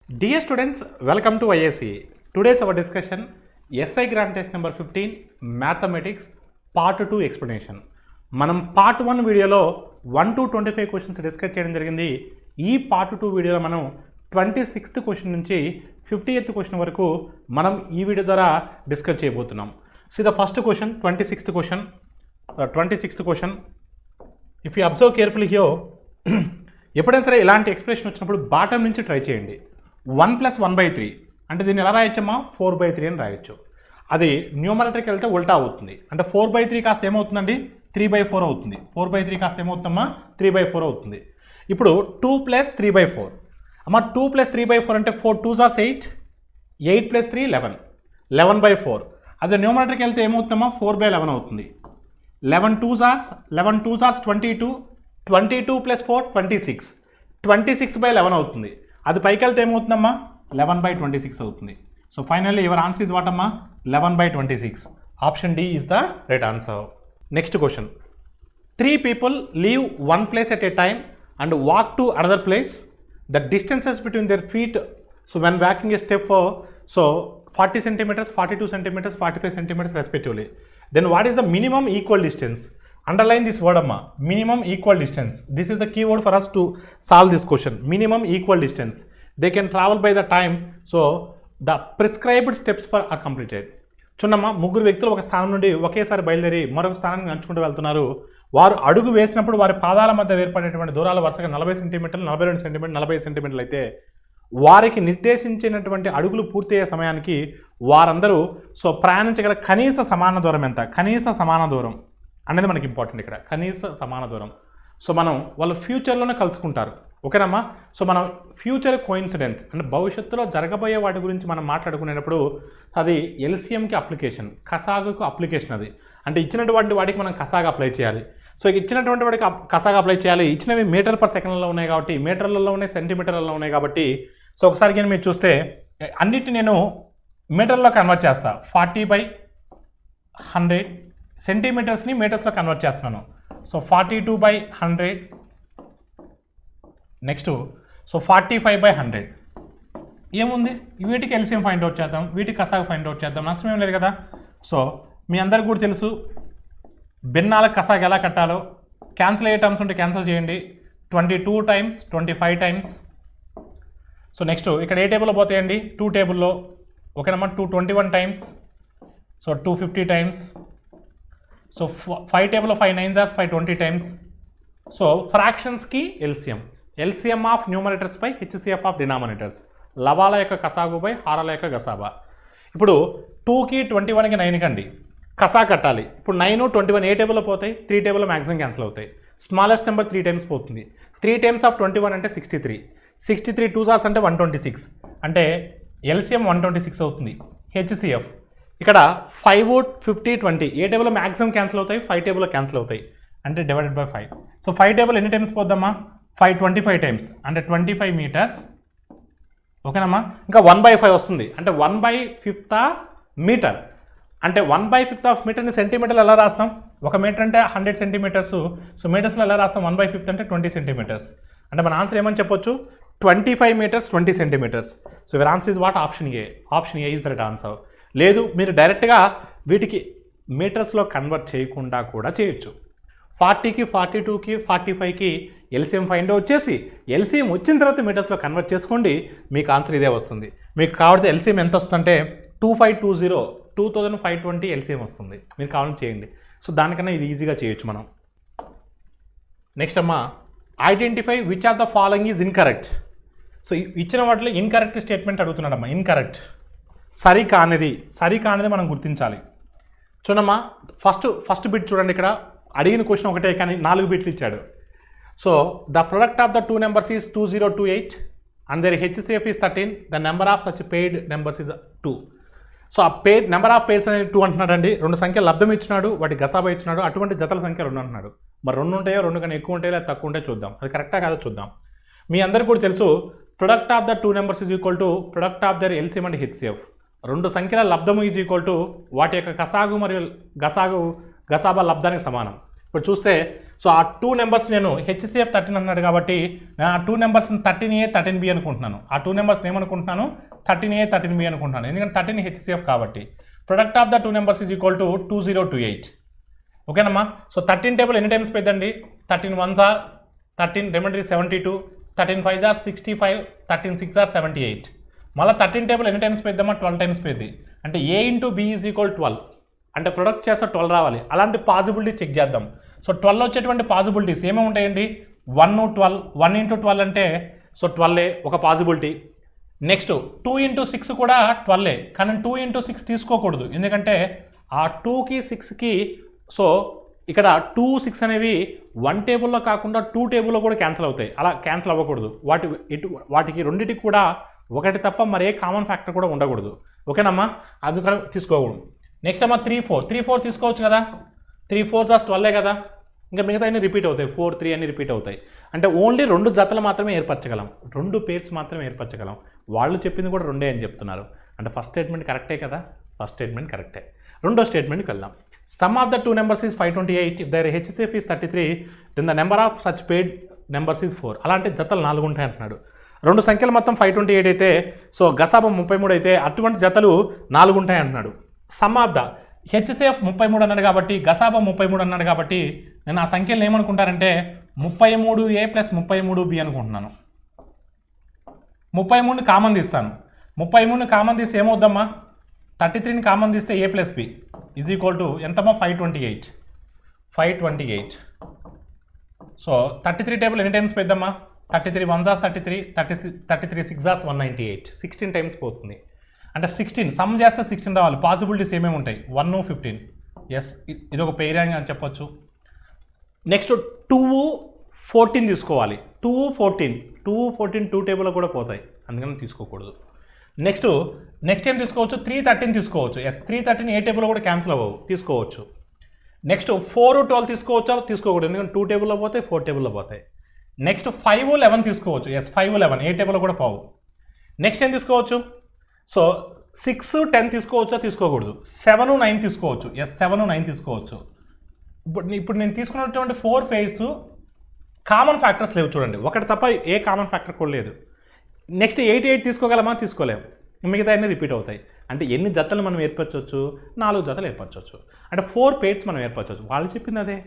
Dear students, welcome to IAC. Today's our discussion SI Grant Test number 15 Mathematics Part 2 Explanation. మనం part 1 వీడియోలో 1 to 25 questions discuss చేయడం జరిగింది. ఈ part 2 వీడియోలో మనం 26th క్వశ్చన్ నుంచి 50th క్వశ్చన్ వరకు మనం ఈ వీడియో ద్వారా డిస్కస్ చేయబోతున్నాం. So the first question 26th question if you observe carefully here ఎప్పుడైనా సరే ఇలాంటి ఎక్స్ప్రెషన్ వచ్చినప్పుడు బాటమ్ నుంచి ట్రై చేయండి. 1 + 1/3 అంటే దీన్ని ఎలా రాయొచ్చమ్మా 4/3 అని రాయొచ్చు. అది న్యూమరేటర్కి వెళ్తే ఉల్టా అవుతుంది. అంటే 4/3 కాస్త ఏమవుతుందండి 3/4 అవుతుంది. 4/3 కాస్త ఏమవుతుందమ్మా 3/4 అవుతుంది. ఇప్పుడు 2 + 3/4 అమ్మా 2 + 3/4 అంటే 4 2s are 8, 8 + 3 11, 11/4. అదే న్యూమరేటర్కి వెళ్తే ఏమవుతుందమ్మా 4/11 అవుతుంది. 11 2s are 22, 22 + 4 26, 26/11 అవుతుంది. అది పైకి వెళ్తే ఏమవుతుందమ్మా 11/26 అవుతుంది. So finally your answer is what అమ్మా 11/26. Option D is the right answer. Next question 3 people leave one place at a time and walk to another place. The distances between their feet, so when walking a step for 40 centimeters, 42 centimeters, 45 centimeters respectively. Then what is the minimum equal distance? Underline this word amma, minimum equal distance. This is the key word for us to solve this question. Minimum equal distance. They can travel by the time, so the prescribed steps are completed. చూడమ్మా ముగ్గురు వ్యక్తులు ఒక స్థానం నుండి ఒకేసారి బయలుదేరి మరొక స్థానానికి నడుచుకుంటూ వెళ్తున్నారు. వారు అడుగు వేసినప్పుడు వారి పాదాల మధ్య ఏర్పడేటువంటి దూరాలు వరుసగా 40 సెంటీమీటర్లు, 42 సెంటీమీటర్లు, 45 సెంటీమీటర్లు అయితే వారికి నిర్దేశించినటువంటి అడుగులు పూర్తయ్యే సమయానికి వారందరూ ప్రయాణించగల కనీస సమాన దూరం ఎంత? కనీస సమాన దూరం అనేది మనకి ఇంపార్టెంట్ ఇక్కడ. కనీస సమాన దూరం. సో మనం వాళ్ళు ఫ్యూచర్లోనే కలుసుకుంటారు. ఓకేనమ్మా. సో మనం ఫ్యూచర్ కోయిన్సిడెన్స్ అంటే భవిష్యత్తులో జరగబోయే వాటి గురించి మనం మాట్లాడుకునేటప్పుడు అది ఎల్సిఎంకి అప్లికేషన్, కసాగుకు అప్లికేషన్. అది అంటే ఇచ్చినటువంటి వాటికి మనం కసాగా అప్లై చేయాలి. సో ఇచ్చినటువంటి వాటికి కసాగా అప్లై చేయాలి. ఇచ్చినవి మీటర్/సెకండ్లలో ఉన్నాయి కాబట్టి, మీటర్లలో ఉన్నాయి, సెంటీమీటర్లలో ఉన్నాయి కాబట్టి, సో ఒకసారి కానీ మీరు చూస్తే అన్నిటిని నేను మీటర్లో కన్వర్ట్ చేస్తా. 40/100 సెంటీమీటర్స్ని మీటర్స్లో కన్వర్ట్ చేస్తున్నాను. సో 42/100. నెక్స్ట్ 45/100 ఏముంది, వీటికి ఎల్సిఎం ఫైండ్ అవుట్ చేద్దాం, వీటికి కసాగా ఫైండ్ అవుట్ చేద్దాం, నష్టం ఏం లేదు కదా. సో మీ అందరికి కూడా తెలుసు భిన్నాలకు కసాగా ఎలా కట్టాలో. క్యాన్సిల్ అయ్యే టర్మ్స్ ఉంటే క్యాన్సిల్ చేయండి. 22 times, 25 times. సో నెక్స్ట్ ఇక్కడ ఏ టేబుల్లో పోతాయండి 2 టేబుల్లో. ఓకేనమ్మా 221 times. So 250 times. సో 5 టేబుల్లో 5 9s are 520 times. సో ఫ్రాక్షన్స్కి LCM of numerators by HCF of denominators. లవాల యొక్క కసాగు బై హారాల యొక్క గసాబా. ఇప్పుడు 2కి 21కి 9 కండి కసా కట్టాలి. ఇప్పుడు 9 21 ఏ టేబుల్లో పోతాయి 3 టేబుల్లో మ్యాక్సిమం క్యాన్సిల్ అవుతాయి. స్మాలెస్ట్ నెంబర్ 3 times పోతుంది. 3 times ఆఫ్ 21 అంటే 63. 63 2s are అంటే 126 అంటే ఎల్సిఎం 126 అవుతుంది. హెచ్సిఎఫ్ ఇక్కడ 5 50 20 ఏ టేబుల్లో మ్యాక్సిమం క్యాన్సిల్ అవుతాయి 5 టేబుల్లో క్యాన్సిల్ అవుతాయి అంటే డివైడెడ్ బై 5. సో 5 టేబుల్ ఎన్ని టైమ్స్ పోద్దమ్మా 525 times అంటే 25 meters. ఓకేనమ్మా. ఇంకా 1/5 వస్తుంది అంటే 1/5 మీటర్ అంటే 1/5 మీటర్ని సెంటీమీటర్లు ఎలా రాస్తాం? 1 మీటర్ అంటే 100 సెంటీమీటర్స్. సో మీటర్స్లో ఎలా రాస్తాం 1/5 అంటే 20 సెంటీమీటర్స్. అంటే మన ఆన్సర్ ఏమని చెప్పొచ్చు 25 meters 20 centimeters. So your answer is what option A. Option A is the right answer. లేదు మీరు డైరెక్ట్గా వీటికి మీటర్స్లో కన్వర్ట్ చేయకుండా కూడా చేయొచ్చు. 40కి 42కి 45కి ఎల్సిఎం ఫైండ్ అవుట్ చేసి ఎల్సిఎం వచ్చిన తర్వాత మీటర్స్లో కన్వర్ట్ చేసుకోండి. మీకు ఆన్సర్ ఇదే వస్తుంది. మీకు కావాల్సిన ఎల్సిఎం ఎంత వస్తుందంటే 2520 ఎల్సిఎం వస్తుంది. మీరు కావాలని చేయండి. సో దానికన్నా ఇది ఈజీగా చేయొచ్చు మనం. నెక్స్ట్ అమ్మా identify which of the following is incorrect. So ఇచ్చిన వాటిలో ఇన్కరెక్ట్ స్టేట్మెంట్ అడుగుతున్నాడమ్మా. ఇన్కరెక్ట్ సరికానిది మనం గుర్తించాలి. చూడమ్మా ఫస్ట్ బిట్ చూడండి. ఇక్కడ అడిగిన క్వశ్చన్ ఒకటే కానీ 4 బిట్లు ఇచ్చాడు. So the product of the 2 numbers is 2028 and their HCF is 13. The number of such paired numbers is 2. So ఆ నెంబర్ ఆఫ్ పేర్స్ అనేది 2 అంటున్నాడండి. 2 సంఖ్యలు లబ్ధం ఇచ్చినాడు, వాటి గసాబా ఇచ్చినాడు. అటువంటి జతల సంఖ్య 2 అంటున్నాడు. మరి 2 ఉంటాయో 2 కన్నా ఎక్కువ ఉంటాయో లేదా తక్కువ ఉంటాయో చూద్దాం. అది కరెక్టా కాదో చూద్దాం. మీ అందరికీ కూడా తెలుసు product of the 2 numbers is equal to product of their LCM and HCF. 2 సంఖ్యల లబ్ధము ఈజ్ ఈక్వల్ టు వాటి యొక్క కసాగు మరియు గసాబా లబ్ధానికి సమానం. ఇప్పుడు చూస్తే సో ఆ 2 నెంబర్స్ నేను హెచ్సిఎఫ్ 13 అన్నాడు కాబట్టి నేను ఆ 2 నెంబర్స్ని 13A 13B అనుకుంటున్నాను. ఆ 2 నెంబర్స్ ఏమనుకుంటున్నాను 13A 13B అనుకుంటున్నాను, ఎందుకంటే 13 హెచ్సిఎఫ్ కాబట్టి. Product of the 2 numbers is equal to 2028. ఓకేనమ్మా. సో 13 టేబుల్ ఎన్ని టైమ్స్ పెద్దండి, 13 1s are 13, remainder 72, 13 5s are 65, 13 6s are 78. మళ్ళీ 13 టేబుల్ ఎన్ని టైమ్స్ పెద్దమ్మా 12 టైమ్స్ పెద్ది, అంటే A into B is equal 12, అంటే ప్రొడక్ట్ చేస్తే 12 రావాలి. అలాంటి పాసిబిలిటీ చెక్ చేద్దాం. సో 12 వచ్చేటువంటి పాసిబిలిటీస్ ఏమేమి ఉంటాయండి, 1 12, 1 ఇంటూ 12 అంటే సో 12 ఒక పాసిబిలిటీ. నెక్స్ట్ 2 ఇంటూ 6 కూడా 12, కానీ 2 ఇంటూ 6 తీసుకోకూడదు, ఎందుకంటే ఆ 2కి 6కి సో ఇక్కడ 2 6 అనేవి 1 టేబుల్లో కాకుండా 2 టేబుల్లో కూడా క్యాన్సిల్ అవుతాయి. అలా క్యాన్సిల్ అవ్వకూడదు. వాటికి రెండింటికి కూడా ఒకటి తప్ప మరే కామన్ ఫ్యాక్టర్ కూడా ఉండకూడదు. ఓకేనమ్మా, అందుకని తీసుకోకూడదు. నెక్స్ట్ అమ్మా 3 4 తీసుకోవచ్చు కదా, 3 4s are 12 కదా, ఇంకా మిగతా అన్ని రిపీట్ అవుతాయి, 4 3 అన్ని రిపీట్ అవుతాయి. అంటే ఓన్లీ 2 జతలు మాత్రమే ఏర్పరచగలం, 2 పేర్స్ మాత్రమే ఏర్పరచగలం. వాళ్ళు చెప్పింది కూడా 2 అని చెప్తున్నారు, అంటే ఫస్ట్ స్టేట్మెంట్ కరెక్టే కదా, ఫస్ట్ స్టేట్మెంట్ కరెక్టే. రెండో స్టేట్మెంట్కి వెళ్దాం. Sum of the 2 numbers is 528, if their HCF is 33, then the number of such paired numbers is 4. అలాంటి జతలు 4 ఉంటాయి అంటున్నాడు. రెండు సంఖ్యలు మొత్తం 528 అయితే సో గసాబా 33 అయితే అటువంటి జతలు 4 ఉంటాయి అంటున్నాడు. సమ్ ఆఫ్ ద హెచ్సిఎఫ్ 33 అన్నాడు కాబట్టి, గసాబా 33 అన్నాడు కాబట్టి నేను ఆ సంఖ్యలు ఏమనుకుంటానంటే 33A + 33B అనుకుంటున్నాను. 33ని కామన్ తీస్తాను, 33ని కామన్ తీస్తే ఏమవుద్దమ్మా 33ని కామన్ తీస్తే A + B is equal to ఎంతమ్మా 528. సో 33 టేబుల్ ఎన్ని టైమ్స్ పెద్దమ్మా 33 1s are 33, 33 6s are 198, 16 times పోతుంది. అంటే 16 సమ్ చేస్తే 16 రావాలి. పాసిబిలిటీస్ ఏమేమి ఉంటాయి 1 15, ఎస్ ఇది ఒక పెయిరింగ్ అని చెప్పొచ్చు. నెక్స్ట్ 2 14 తీసుకోవాలి, 2 14 2 టేబుల్లో కూడా పోతాయి, అందుకని తీసుకోకూడదు. నెక్స్ట్ ఏం తీసుకోవచ్చు 3 13 తీసుకోవచ్చు, ఎస్ 3 13 ఏ టేబుల్లో కూడా క్యాన్సిల్ అవ్వవు, తీసుకోవచ్చు. నెక్స్ట్ 4 12 తీసుకోవచ్చా, తీసుకోకూడదు, ఎందుకంటే 2 టేబుల్లో పోతాయి 4 టేబుల్లో పోతాయి. నెక్స్ట్ 5 11 తీసుకోవచ్చు, ఎస్ 5 11 ఏ టేబుల్లో కూడా పోవు. నెక్స్ట్ ఏం తీసుకోవచ్చు, సో 6 10 తీసుకోవచ్చా, తీసుకోకూడదు. 7 9 తీసుకోవచ్చు, ఎస్ 7 9 తీసుకోవచ్చు. ఇప్పుడు నేను తీసుకున్నటువంటి 4 పేర్స్ కామన్ ఫ్యాక్టర్స్ లేవు చూడండి, ఒకటి తప్ప ఏ కామన్ ఫ్యాక్టర్ కూడా లేదు. నెక్స్ట్ 8 తీసుకోగలమా, తీసుకోలేము, మిగతా అన్నీ రిపీట్ అవుతాయి. అంటే ఎన్ని జతలు మనం ఏర్పరచవచ్చు, 4 జతలు ఏర్పరచవచ్చు, అంటే 4 పేర్స్ మనం ఏర్పరచవచ్చు. వాళ్ళు చెప్పింది అదే,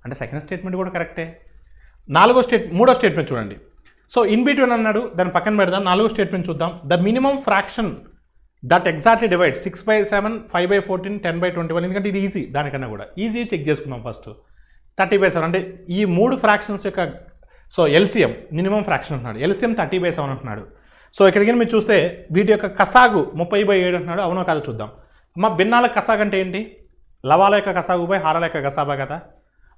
అంటే సెకండ్ స్టేట్మెంట్ కూడా కరెక్టే. మూడో స్టేట్మెంట్ చూడండి. సో ఇన్ బిట్వీన్ అన్నాడు, దాన్ని పక్కన పెడదాం. 4వ స్టేట్మెంట్ చూద్దాం. The minimum fraction that exactly divide 6/7, 5/14, 10/21, ఎందుకంటే ఇది ఈజీ, దానికన్నా కూడా ఈజీ చెక్ చేసుకుందాం. ఫస్ట్ 30/7 అంటే ఈ 3 ఫ్రాక్షన్స్ యొక్క సో ఎల్సిఎం మినిమం ఫ్రాక్షన్ అంటున్నాడు, ఎల్సిఎం 30/7 అంటున్నాడు. సో ఇక్కడికి మీరు చూస్తే వీటి యొక్క కసాగు 30/7 అంటున్నాడు, అవునో కాదో చూద్దాం. అమ్మ భిన్నాల కసాగు అంటే ఏంటి, లవాల యొక్క కసాగుపై హారాల యొక్క కసాబా కదా.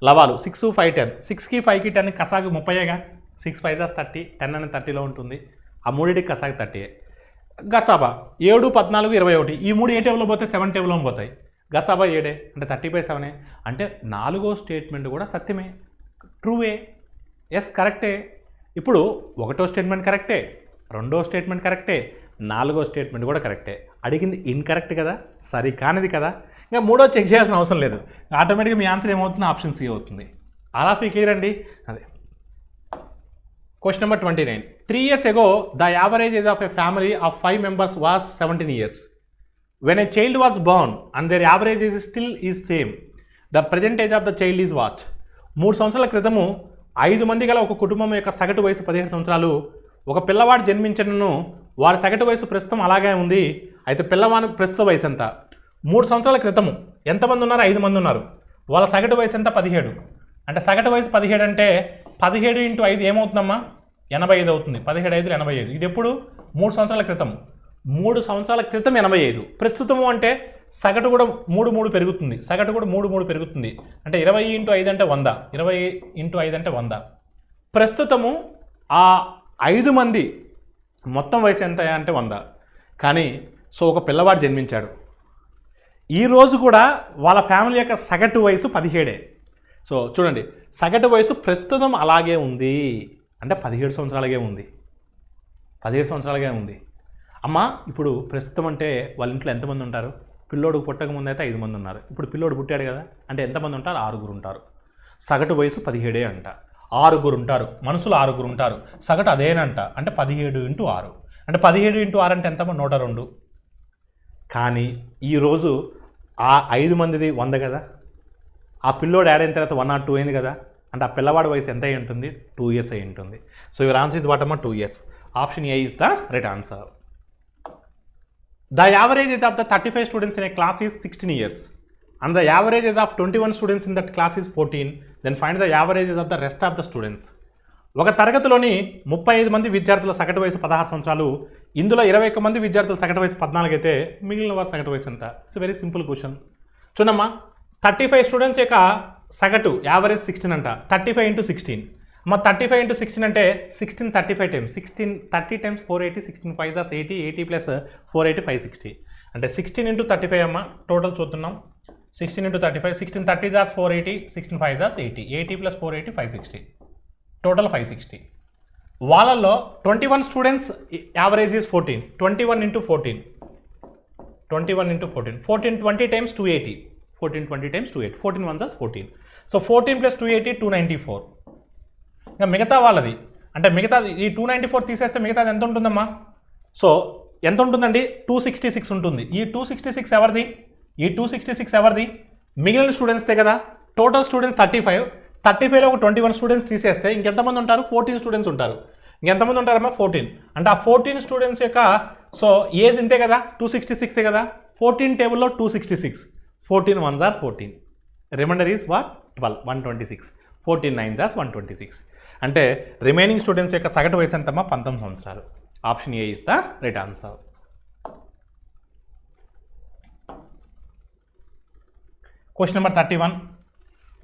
లవాలు 6 5 10, 6కి 5కి 10 కసాగు 30గా, 6 5s are 30, 10 అనేది 30లో ఉంటుంది, ఆ మూడింటికి కసాగు 30. గసాబా 7 14 21, ఈ 3 ఏ టేబుల్లో పోతే 7 టేబుల్లో పోతాయి, గసాబా 7 అంటే 30/7. అంటే 4వ స్టేట్మెంట్ కూడా సత్యమే, ట్రూవే, ఎస్ కరెక్టే. ఇప్పుడు 1వ స్టేట్మెంట్ కరెక్టే, 2వ స్టేట్మెంట్ కరెక్టే, 4వ స్టేట్మెంట్ కూడా కరెక్టే. అడిగింది ఇన్కరెక్ట్ కదా, సరి కానిది కదా, ఇంకా 3వ చెక్ చేయాల్సిన అవసరం లేదు, ఆటోమేటిక్గా మీ ఆన్సర్ ఏమవుతుంది, ఆప్షన్ సి అవుతుంది. అలా క్లియర్ అండి. అదే question number 29. 3 years ago, the average age of a family of 5 members was 17 years. When a child was born and their average age still is same, the present age of the child is what? 3 సంవత్సరాల క్రితము 5 మంది గల ఒక కుటుంబం యొక్క సగటు వయసు 17 సంవత్సరాలు. ఒక పిల్లవాడు జన్మించను, వారి సగటు వయసు ప్రస్తుతం అలాగే ఉంది. అయితే పిల్లవాడి ప్రస్తుత వయసు ఎంత? 3 సంవత్సరాల క్రితము ఎంతమంది ఉన్నారు, 5 మంది ఉన్నారు, వాళ్ళ సగటు వయసు ఎంత 17. అంటే సగటు వయసు 17 అంటే 17 × 5 ఏమవుతుందమ్మా 85 అవుతుంది. 17 5 85. ఇది ఎప్పుడు 3 సంవత్సరాల క్రితం, 3 సంవత్సరాల క్రితం 85. ప్రస్తుతము అంటే సగటు కూడా 3 3 పెరుగుతుంది, సగటు కూడా 3 3 పెరుగుతుంది. అంటే 20 × 5 అంటే 100, 20 × 5 అంటే 100. ప్రస్తుతము ఆ 5 మంది మొత్తం వయసు ఎంత అంటే 100. కానీ సో ఒక పిల్లవాడు జన్మించాడు, ఈరోజు కూడా వాళ్ళ ఫ్యామిలీ యొక్క సగటు వయసు 17. సో చూడండి, సగటు వయసు ప్రస్తుతం అలాగే ఉంది, అంటే 17 సంవత్సరాలకే ఉంది, 17 సంవత్సరాలకే ఉంది. అమ్మ ఇప్పుడు ప్రస్తుతం అంటే వాళ్ళ ఇంట్లో ఎంతమంది ఉంటారు, పిల్లోడు పుట్టక ముందు అయితే 5 మంది ఉన్నారు, ఇప్పుడు పిల్లోడు పుట్టాడు కదా, అంటే ఎంతమంది ఉంటారు, 6 ఉంటారు. సగటు వయసు 17 అంట. 6 ఉంటారు, మనుషులు 6 ఉంటారు, సగటు అదేనంట. అంటే 17 × 6 అంటే 17 × 6 అంటే ఎంత? 102. కానీ ఈరోజు ఆ 5 మందిది 100 కదా, ఆ పిల్లోడు యాడ్ అయిన తర్వాత 102 అయింది కదా, అంటే ఆ పిల్లవాడి వయసు ఎంత అయి ఉంటుంది? 2 years అయి ఉంటుంది. So your answer is what అమ్మా? 2 years. Option A is the right answer. The average age of the 35 students in a class is 16 years and the average age of 21 students in that class is 14. Then find the average age of the rest of the students. ఒక తరగతిలోని 35 మంది విద్యార్థుల సగటు వయసు 16 సంవత్సరాలు, ఇందులో 21 మంది విద్యార్థుల సగటు వయసు 14 అయితే మిగిలిన వారి సగటు వయసు ఎంత? It's very simple question. చూడమ్మా, 35 స్టూడెంట్స్ యొక్క సగటు యావరేజ్ 16 అంట. 35 × 16 మా 35 × 16 అంటే 16 35 టైమ్స్ 16 30 టైమ్స్ 480, 16 5 80, 80 ప్లస్ 480 560. అంటే 16 × 35 అమ్మ. టోటల్ చూస్తున్నాం. 16 × 35, 16 30 480, 16 5 80, 80 ప్లస్ 480 560, టోటల్ 560. వాళ్ళల్లో 21 students average is 14. 21 × 14, 21 × 14, 14 20 times 280, 14 20 times 280, 14 1 14. So 14 plus 280 294. ఇంకా మిగతా వాళ్ళది అంటే మిగతా ఈ 294 తీసేస్తే మిగతాది ఎంత ఉంటుందమ్మా? సో ఎంత ఉంటుందండి? 266 ఉంటుంది. ఈ 266 ఎవరిది? ఈ 266 ఎవరిది? మిగిలిన స్టూడెంట్స్దే కదా. Total students 35. 35లో ఒక 21 స్టూడెంట్స్ తీసేస్తే ఇంకెంతమంది ఉంటారు? 14 స్టూడెంట్స్ ఉంటారు. ఇంకెంతమంది ఉంటారమ్మా? 14. అంటే ఆ 14 స్టూడెంట్స్ యొక్క సో ఏజ్ ఇంతే కదా, 266 కదా. 14 టేబుల్లో 266, 14 1 14, రిమైండర్ ఈజ్ వాట్? 12, 126, 14 9 126. అంటే రిమైనింగ్ స్టూడెంట్స్ యొక్క సగటు వయసు ఎంతమ్మా? 19 సంవత్సరాలు. Option A is the right answer. Question number 31.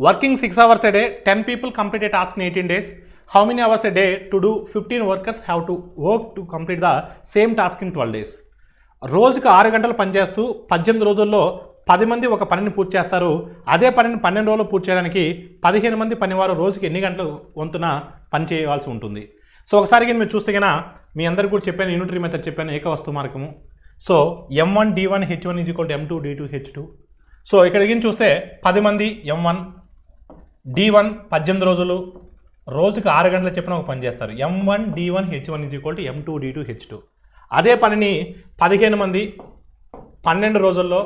Working 6 hours a day, 10 people complete a task in 18 days. How many hours a day to do 15 workers have to work to complete the same task in 12 days? రోజుకు 6 గంటలు పనిచేస్తూ 18 రోజుల్లో 10 మంది ఒక పనిని పూర్తి చేస్తారు. అదే పనిని 12 రోజులు పూర్తి చేయడానికి 15 మంది పనివారు రోజుకి ఎన్ని గంటలు వంతున పని చేయవలసి ఉంటుంది? సో ఒకసారి మీరు చూస్తే కన్నా మీ అందరికీ కూడా చెప్పాను, యూనిటరీ మెథడ్ చెప్పాను, ఏకవస్తు మార్గము. So M1 D1 H1 = M2 D2 H2. So ఇక్కడ చూస్తే 10 మంది M1, D1 18 రోజులు, రోజుకు 6 గంటల చెప్పిన ఒక పని చేస్తారు. M1 D1 H1 = M2 D2 H2. అదే పనిని 15 మంది 12 రోజుల్లో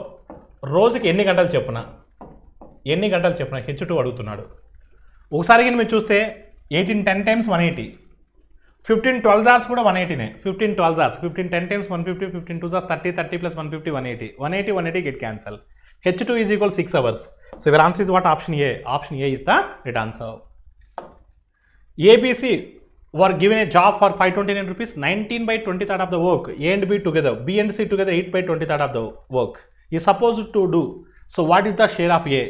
రోజుకి ఎన్ని గంటలు చెప్పున H2 అడుగుతున్నాడు. ఒకసారి మీరు చూస్తే 18 10 టైమ్స్ 180, 15 12 hours కూడా 180నే. 15 12 hours, 15 10 times 150, 15 2 hours 30, 30 plus 150 180, 180 180 get cancel. H2 is equal 6 hours. So your answer is what? Option A. Option A is the right answer. ABC were given a job for 529 rupees, 19/23 of the work. A and B together, B and C together 8/23 of the work is supposed to do. So what is the share of A?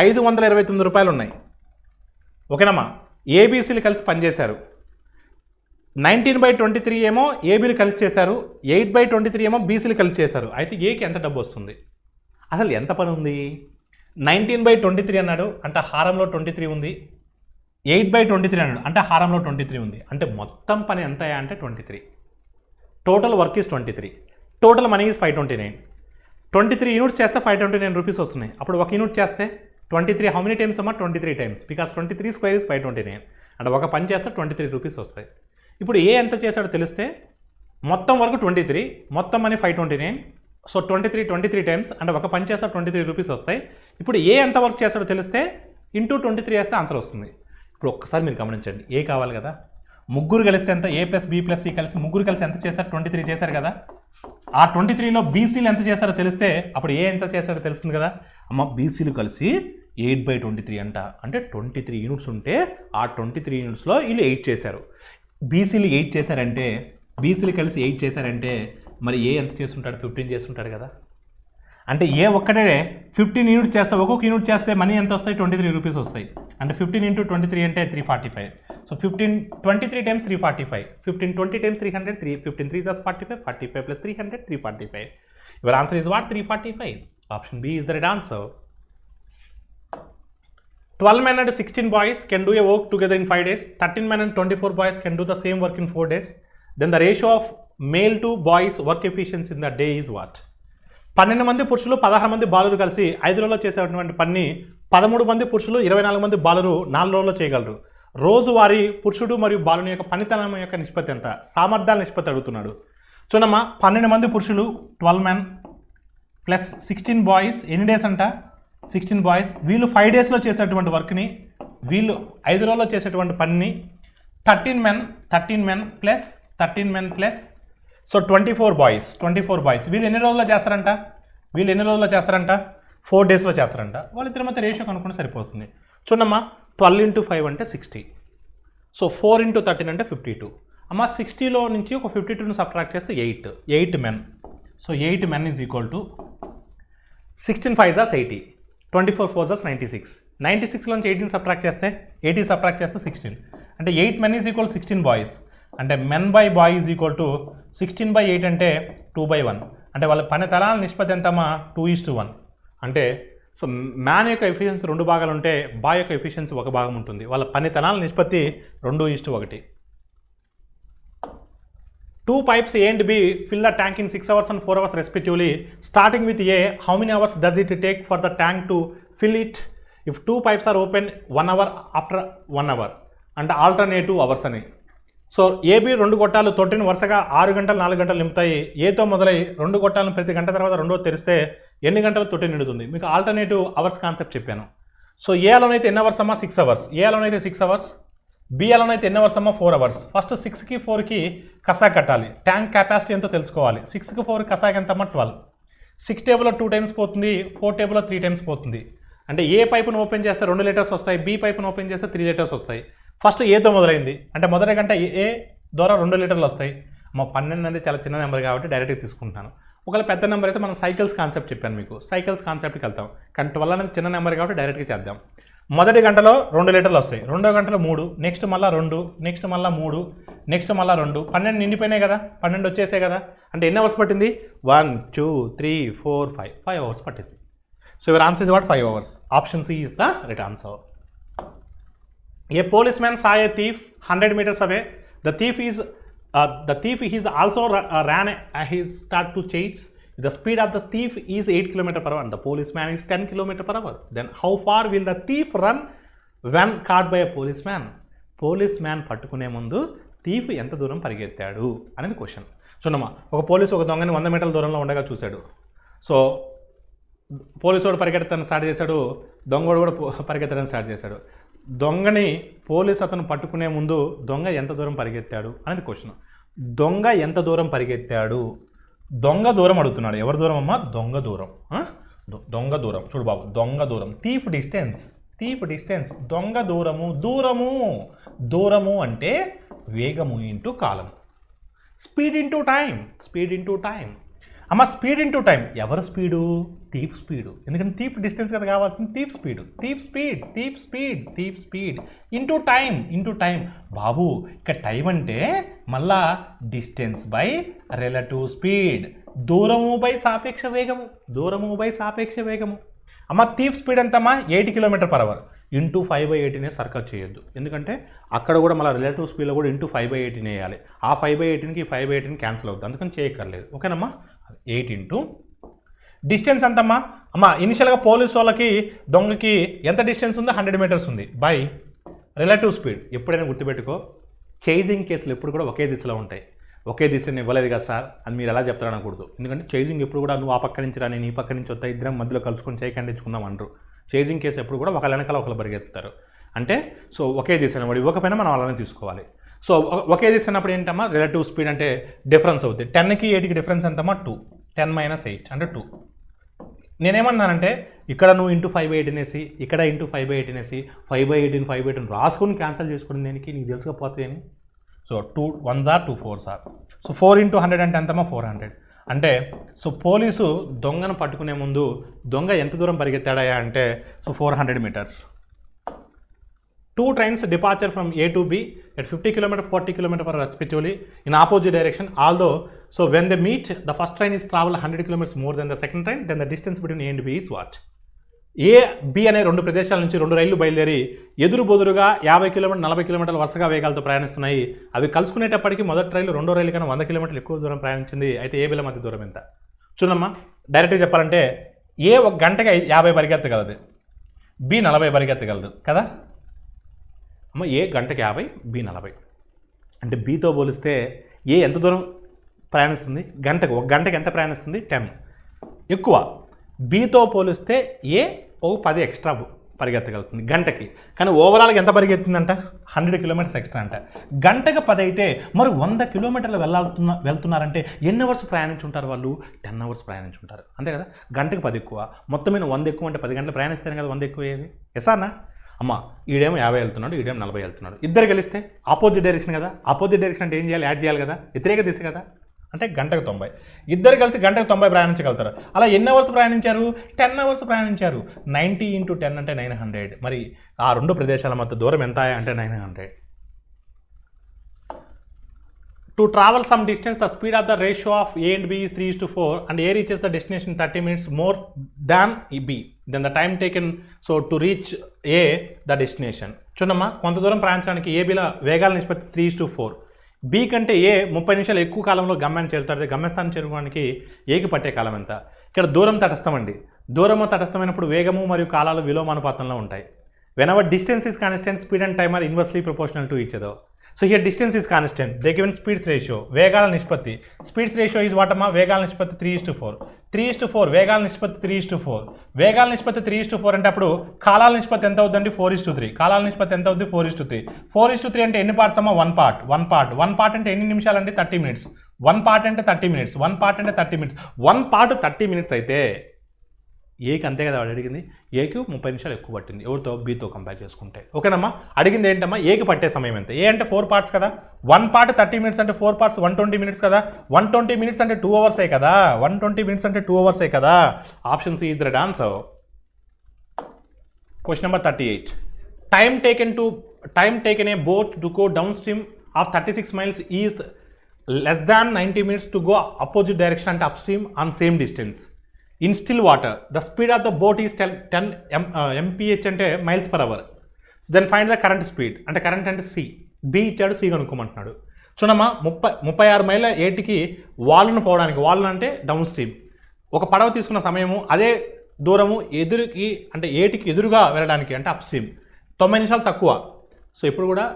529 రూపాయలు ఉన్నాయి. ఓకేనమ్మా. ఏబీసీలు కలిసి పనిచేశారు. 19/23 ఏమో ఏబీలు కలిసి చేశారు, 8/23 ఏమో బీసీలు కలిసి చేశారు. అయితే ఏకి ఎంత డబ్బు వస్తుంది? అసలు ఎంత పని ఉంది? 19/23 అన్నాడు అంటే హారంలో 23 ఉంది. 8/23 అన్నాడు అంటే హారంలో 23 ఉంది. అంటే మొత్తం పని ఎంత అంటే 23. Total work is 23. Total money is 529. 23 units చేస్తే 529 రూపీస్ వస్తున్నాయి. అప్పుడు ఒక యూనిట్ చేస్తే 23 హౌ మెనీ టైమ్స్ అమ్మా? 23 టైమ్స్. Because 23 square is 529. అంటే ఒక పని చేస్తే 23 రూపీస్ వస్తాయి. ఇప్పుడు ఏ ఎంత చేశాడో తెలిస్తే మొత్తం వరకు 23, మొత్తం మనీ 529. సో 23 టైమ్స్ అంటే ఒక పని చేస్తే 23 రూపీస్ వస్తాయి. ఇప్పుడు ఏ ఎంత వర్క్ చేస్తాడో తెలిస్తే ఇంటూ 23 వేస్తే ఆన్సర్ వస్తుంది. ఇప్పుడు ఒక్కసారి మీరు గమనించండి, ఏ కావాలి కదా, ముగ్గురు కలిస్తే ఎంత? A + B + C కలిసి ముగ్గురు కలిసి ఎంత చేశారు? 23 చేశారు కదా. ఆ 23లో బీసీలు ఎంత చేశారో తెలిస్తే అప్పుడు ఏ ఎంత చేశారో తెలుస్తుంది కదా. అమ్మ బీసీలు కలిసి 8/23 అంట. అంటే 23 యూనిట్స్ ఉంటే ఆ 23 యూనిట్స్లో వీళ్ళు 8 చేశారు. బీసీలు 8 చేశారంటే, బీసీలు కలిసి 8 చేశారంటే మరి ఏ ఎంత చేస్తుంటాడు? 15 చేస్తుంటాడు కదా. అంటే ఏ ఒక్కటే 15 యూనిట్ చేస్తే, ఒక్కొక్క యూనిట్ చేస్తే మనీ ఎంత వస్తాయి? 23 రూపీస్ వస్తాయి. అంటే 15 × 23 అంటే 345. So 23 times 345, 15 20 times 300, 15 3 is 45, 45 plus 300 345. Your answer is what? 345. Option B is the right answer. 12 men and 16 boys can do a work together in 5 days. 13 men and 24 boys can do the same work in 4 days. Then the ratio of male to boys work efficiency in the day is what? 12 మంది పురుషులు 16 మంది బాలురు కలిసి 5 రోజుల్లో చేసేటువంటి పని 13 మంది పురుషులు 24 మంది బాలురు 4 రోజుల్లో చేయగలరు. రోజువారీ పురుషుడు మరియు బాలుని యొక్క పనితనం యొక్క నిష్పత్తి ఎంత? సామర్థ్యాల నిష్పత్తి అడుగుతున్నాడు. చూడమ్మా, 12 మంది పురుషులు 12 men ప్లస్ 16 బాయ్స్ ఎన్ని డేస్ అంట? 16 బాయ్స్. వీళ్ళు 5 డేస్లో చేసేటువంటి వర్క్ని, వీళ్ళు 5 రోజుల్లో చేసేటువంటి పనిని 13 men plus 13 men plus so 24 boys. వీళ్ళు ఎన్ని రోజుల్లో చేస్తారంట? 4 డేస్లో చేస్తారంట. వాళ్ళిద్దరి మధ్య రేషియో కనుక్కుంటే సరిపోతుంది. చూడమ్మా, 12 into 5 అంటే 60. సో 4 into 13 అంటే 52. అమ్మ 60లో నుంచి ఒక 52ని సబ్ట్రాక్ట్ చేస్తే 8 men. So 8 men is equal to 16 5s 80, 24 4s 96. 96లోంచి 18 subtract చేస్తే 16 అంటే 8 men ఈజ్ ఈక్వల్ 16 బాయ్స్. అంటే men by boy is equal to 16/8 అంటే 2/1. అంటే వాళ్ళ పని తరాల నిష్పత్తి ఎంతమ్మా? 2:1. అంటే సో మ్యాన్ యొక్క ఎఫిషియన్సీ 2 భాగాలు ఉంటే బాయ్ యొక్క ఎఫిషియన్సీ 1 భాగం ఉంటుంది. వాళ్ళ పని తరాల నిష్పత్తి 2:1. 2 pipes A and B fill the tank in 6 hours and 4 hours respectively. Starting with A, how many hours does it take for the tank to fill it? If 2 pipes are open 1 hour after 1 hour. అంటే alternative hours అని. So AB 2 గొట్టాలు తొట్టిని వరుసగా 6 గంటలు 4 గంటలు నింపుతాయి. ఏతో మొదలై 2 గొట్టాలను ప్రతి గంట తర్వాత రెండో తెరిస్తే ఎన్ని గంటలు తొట్టి నిండుతుంది? మీకు ఆల్టర్నేటివ్ అవర్స్ కాన్సెప్ట్ చెప్పాను. సో ఏలోనైతే ఎన్ని అవర్స్ అమ్మా? 6 అవర్స్. ఏలోనైతే 6 అవర్స్. బిఎలోనైతే ఎన్ని అవర్స్ అమ్మా? 4 అవర్స్. ఫస్ట్ 6కి 4కి కసా కట్టాలి. ట్యాంక్ కెపాసిటీ ఎంతో తెలుసుకోవాలి. 6కి 4కి కసాకి ఎంత అమ్మా? 12. 6 టేబుల్లో 2 టైమ్స్ పోతుంది, 4 టేబుల్లో 3 టైమ్స్ పోతుంది. అంటే ఏ పైపును ఓపెన్ చేస్తే 2 లీటర్స్ వస్తాయి, బి పైపును ఓపెన్ చేస్తే 3 లీటర్స్ వస్తాయి. ఫస్ట్ ఏతో మొదలైంది అంటే మొదటి గంట ఏ ద్వారా 2 లీటర్లు వస్తాయి. మా 12 అనేది చాలా చిన్న నెంబర్ కాబట్టి డైరెక్ట్గా తీసుకుంటాను. ఒకవేళ పెద్ద నెంబర్ అయితే మనం సైకిల్స్ కాన్సెప్ట్ చెప్పాను మీకు. సైకిల్స్ కాన్సెప్ట్కి వెళ్తాం. కానీ 12 అనేది చిన్న నెంబర్ కాబట్టి డైరెక్ట్గా చేద్దాం. మొదటి గంటలో 2 లీటర్లు వస్తాయి, రెండో గంటలో 3, నెక్స్ట్ మళ్ళీ 2, నెక్స్ట్ మళ్ళీ 3, నెక్స్ట్ మళ్ళీ 2, 12 నిండిపోయినాయి కదా, 12 వచ్చేసాయి కదా. అంటే ఎన్ని అవర్స్ పట్టింది? 1 2 3 4 5 అవర్స్ పట్టింది. So your answer is what? 5 hours. Option C is the right answer. A policeman saw a thief 100 meters away. The thief is also ran. He started to chase. The speed of the thief is 8 km/h and the policeman is 10 km/h. Then how far will the thief run when caught by a policeman? Policeman పట్టుకునే ముందు thief ఎంత దూరం పరిగెత్తాడు అనేది question. చూడమ్మా, ఒక police ఒక దొంగని 100 మీటర్ల దూరంలో ఉండగా చూశాడు. సో పోలీసు వాడు పరిగెత్తడం స్టార్ట్ చేశాడు, దొంగోడు కూడా పరిగెత్తడం స్టార్ట్ చేశాడు. దొంగని పోలీసు అతను పట్టుకునే ముందు దొంగ ఎంత దూరం పరిగెత్తాడు అనేది క్వశ్చన్. దొంగ ఎంత దూరం పరిగెత్తాడు? దొంగ దూరం అడుగుతున్నాడు. ఎవరి దూరం అమ్మా? దొంగ దూరం. దొంగ దూరం. చూడు బాబు, దొంగ దూరం. Thief distance. దొంగ దూరము అంటే వేగము ఇంటూ కాలము. Speed into time. అమ్మ స్పీడ్ ఇంటూ టైం. ఎవరు స్పీడు? Thief speed. ఎందుకంటే థీఫ్ డిస్టెన్స్ కదా కావాల్సింది. Thief speed into time. బాబు ఇక్కడ టైం అంటే మళ్ళా డిస్టెన్స్ బై రిలేటివ్ స్పీడ్. దూరము బై సాపేక్ష వేగము. అమ్మ థీఫ్ స్పీడ్ ఎంతమ్మా? 8 km/h ఇంటూ 5/8 సర్కస్ చేయొద్దు. ఎందుకంటే అక్కడ కూడా మళ్ళీ రిలేటివ్ స్పీడ్లో కూడా ఇంటూ 5/8 వేయాలి. ఆ 5/8కి 5/8 క్యాన్సిల్ అవుతుంది, అందుకని చేయక్కర్లేదు. ఓకేనమ్మా? 8 ఇంటూ డిస్టెన్స్ ఎంతమ్మా? అమ్మ ఇనిషియల్గా పోలీసు వాళ్ళకి దొంగకి ఎంత డిస్టెన్స్ ఉందో 100 meters ఉంది బై రిలేటివ్ స్పీడ్. ఎప్పుడైనా గుర్తుపెట్టుకో, చేజింగ్ కేసులు ఎప్పుడు కూడా ఒకే దిశలో ఉంటాయి. ఒకే దిశని ఇవ్వలేదు కదా సార్ అని మీరు ఎలా చెప్తారు అనకూడదు. ఎందుకంటే చేజింగ్ ఎప్పుడు కూడా నువ్వు ఆ పక్క నుంచి రా, నేను ఈ పక్క నుంచి వస్తా, ఇద్దరం మధ్యలో కలుసుకొని చేయి ఖండించుకుందాం అంటారు. చేజింగ్ కేసు ఎప్పుడు కూడా ఒకళ్ళ వెనకాల ఒకళ్ళు పరిగెత్తారు. అంటే సో ఒకే దిశ వాడు ఇవ్వకపోయినా మనం అలానే తీసుకోవాలి. సో ఒకే దిశ అన్నప్పుడు ఏంటమ్మా? రిలేటివ్ స్పీడ్ అంటే డిఫరెన్స్ అవుతుంది. 10కి 8కి డిఫరెన్స్ ఎంతమ్మా? 2. 10 - 8 అంటే 2. నేనేమన్నానంటే ఇక్కడ నువ్వు ఇంటూ 5/8 అనేసి, ఇక్కడ ఇంటూ 5/8 అనేసి 5/8 రాసుకొని క్యాన్సిల్ చేసుకుని దేనికి? నీకు తెలుసుకపోతే అని. So 2 1s are 2 4s are. So 4 × 100 అంటే ఎంతమ్మా? 400. అంటే సో పోలీసు దొంగను పట్టుకునే ముందు దొంగ ఎంత దూరం పరిగెత్తాడా అంటే so 400 meters. 2 trains departure from A to B at 50 km, 40 km respectively in opposite direction. Although, so when they meet, the first train is travel 100 km more than the second train, then the distance between A and B is what? A, B అనే 2 ప్రదేశాల నుంచి 2 రైళ్లు బయలుదేరి ఎదురు బొదురుగా 50 km 40 km వరుసగా వేగాలతో ప్రయాణిస్తున్నాయి. అవి కలుసుకునేటప్పటికి మొదటి రైలు రెండో రైలు కన్నా 100 km ఎక్కువ దూరం ప్రయాణించింది. అయితే ఏ బిల మధ్య దూరం ఎంత? చూడమ్మా, డైరెక్ట్గా చెప్పాలంటే ఏ ఒక గంటకి 50 పరిగెత్తగలదు, బి 40 పరిగెత్తగలదు కదా అమ్మ. ఏ గంటకి 50, బి 40. అంటే బీతో పోలిస్తే ఏ ఎంత దూరం ప్రయాణిస్తుంది? ఒక గంటకి ఎంత ప్రయాణిస్తుంది? 10 ఎక్కువ. బీతో పోలిస్తే ఏ ఓ 10 ఎక్స్ట్రా పరిగెత్తగలుగుతుంది గంటకి. కానీ ఓవరాల్గా ఎంత పరిగెత్తుందంట? 100 కిలోమీటర్స్ ఎక్స్ట్రా అంట. గంటకు 10 అయితే మరి 100 కిలోమీటర్లు వెళ్తున్నారంటే ఎన్ని అవర్స్ ప్రయాణించుంటారు వాళ్ళు? 10 అవర్స్ ప్రయాణించుంటారు, అంతే కదా. గంటకు 10 ఎక్కువ, మొత్తం మీద 100 ఎక్కువ అంటే 10 గంటలు ప్రయాణిస్తేనే కదా 100 ఎక్కువ అయ్యేది. ఎసానా అమ్మ? ఈడేమో 50 వెళ్తున్నాడు, ఈడేమో 40 వెళ్తున్నాడు. ఇద్దరు కలిస్తే ఆపోజిట్ డైరెక్షన్ కదా. ఆపోజిట్ డైరెక్షన్ అంటే ఏం చేయాలి? యాడ్ చేయాలి కదా, వ్యతిరేక దిశ కదా. అంటే గంటకు 90. ఇద్దరు కలిసి గంటకు 90 ప్రయాణించగలుగుతారు. అలా ఎన్ని అవర్స్ ప్రయాణించారు? 10 అవర్స్ ప్రయాణించారు. 90 × 10 అంటే 900. మరి ఆ రెండు ప్రదేశాల మధ్య దూరం ఎంత అంటే 900. To travel some distance, the speed of the ratio of A and B is 3:4 and A reaches the destination in 30 minutes more than B. Then the time taken to reach A, the destination. చూడమ్మా, కొంత దూరం ప్రయాణించడానికి ఏబీల వేగాల నిష్పత్తి 3:4. B కంటే ఏ 30 నిమిషాలు ఎక్కువ కాలంలో గమ్యాన్ని చేరుతారు. గమ్యస్థానం చేరుకోవడానికి ఏకి పట్టే కాలం ఎంత? ఇక్కడ దూరం తటస్థమండి. దూరము తటస్థమైనప్పుడు వేగము మరియు కాలాలు విలోమానుపాతంలో ఉంటాయి. Whenever distance is constant, speed and time are inversely proportional to each other. So here distance is constant. They given speeds ratio. వేగాల నిష్పత్తి. Speeds ratio is what అమ్మా? వేగాల నిష్పత్తి 3:4. 3:4 వేగాల నిష్పత్తి 3:4. వేగాల నిష్పత్తి 3:4 అంటే అప్పుడు కాలాల నిష్పత్తి ఎంత అవుతుందండి? 4:3. కాలాల నిష్పత్తి ఎంత అవుతుంది? 4:3. 4:3 అంటే ఎన్ని పార్ట్స్ అమ్మా? 1 పార్ట్. 1 పార్ట్ అంటే ఎన్ని నిమిషాలండి? 30 మినిట్స్. 1 పార్ట్ అంటే 30 మినిట్స్. 1 పార్ట్ అంటే 30 మినిట్స్. 1 పార్ట్ 30 మినిట్స్ అయితే ఏకి అంతే కదా వాడు అడిగింది. ఏకి 30 నిమిషాలు ఎక్కువ పట్టింది ఎవరితో? బీతో కంపేర్ చేసుకుంటే. ఓకేనమ్మా? అడిగింది ఏంటమ్మా? ఏకి పట్టే సమయం ఎంత? ఏ అంటే 4 పార్ట్స్ కదా. 1 పార్ట్ 30 మినిట్స్ అంటే 4 పార్ట్స్ 120 మినిట్స్ కదా. 120 మినిట్స్ అంటే 2 అవర్సే కదా. 120 మినిట్స్ అంటే 2 అవర్సే కదా. Option C is the right answer. Question number 38. Time taken a boat to go downstream of 36 miles is less than 90 minutes to go opposite direction and upstream on same distance. In still water, the speed of the boat is 10 mph అంటే miles per hour. So then find the current speed. అంటే current అంటే C. B ఇచ్చాడు, C కనుక్కోమంటున్నాడు. చూడమ్మా, 36 మైళ్ళ ఏటికి వాల్ను పోవడానికి, వాల్ను అంటే డౌన్ స్ట్రీమ్, ఒక పడవ తీసుకున్న సమయము అదే దూరము ఎదురుకి అంటే ఏటికి ఎదురుగా వెళ్ళడానికి అంటే అప్ స్ట్రీమ్ 90 నిమిషాలు తక్కువ. సో ఇప్పుడు కూడా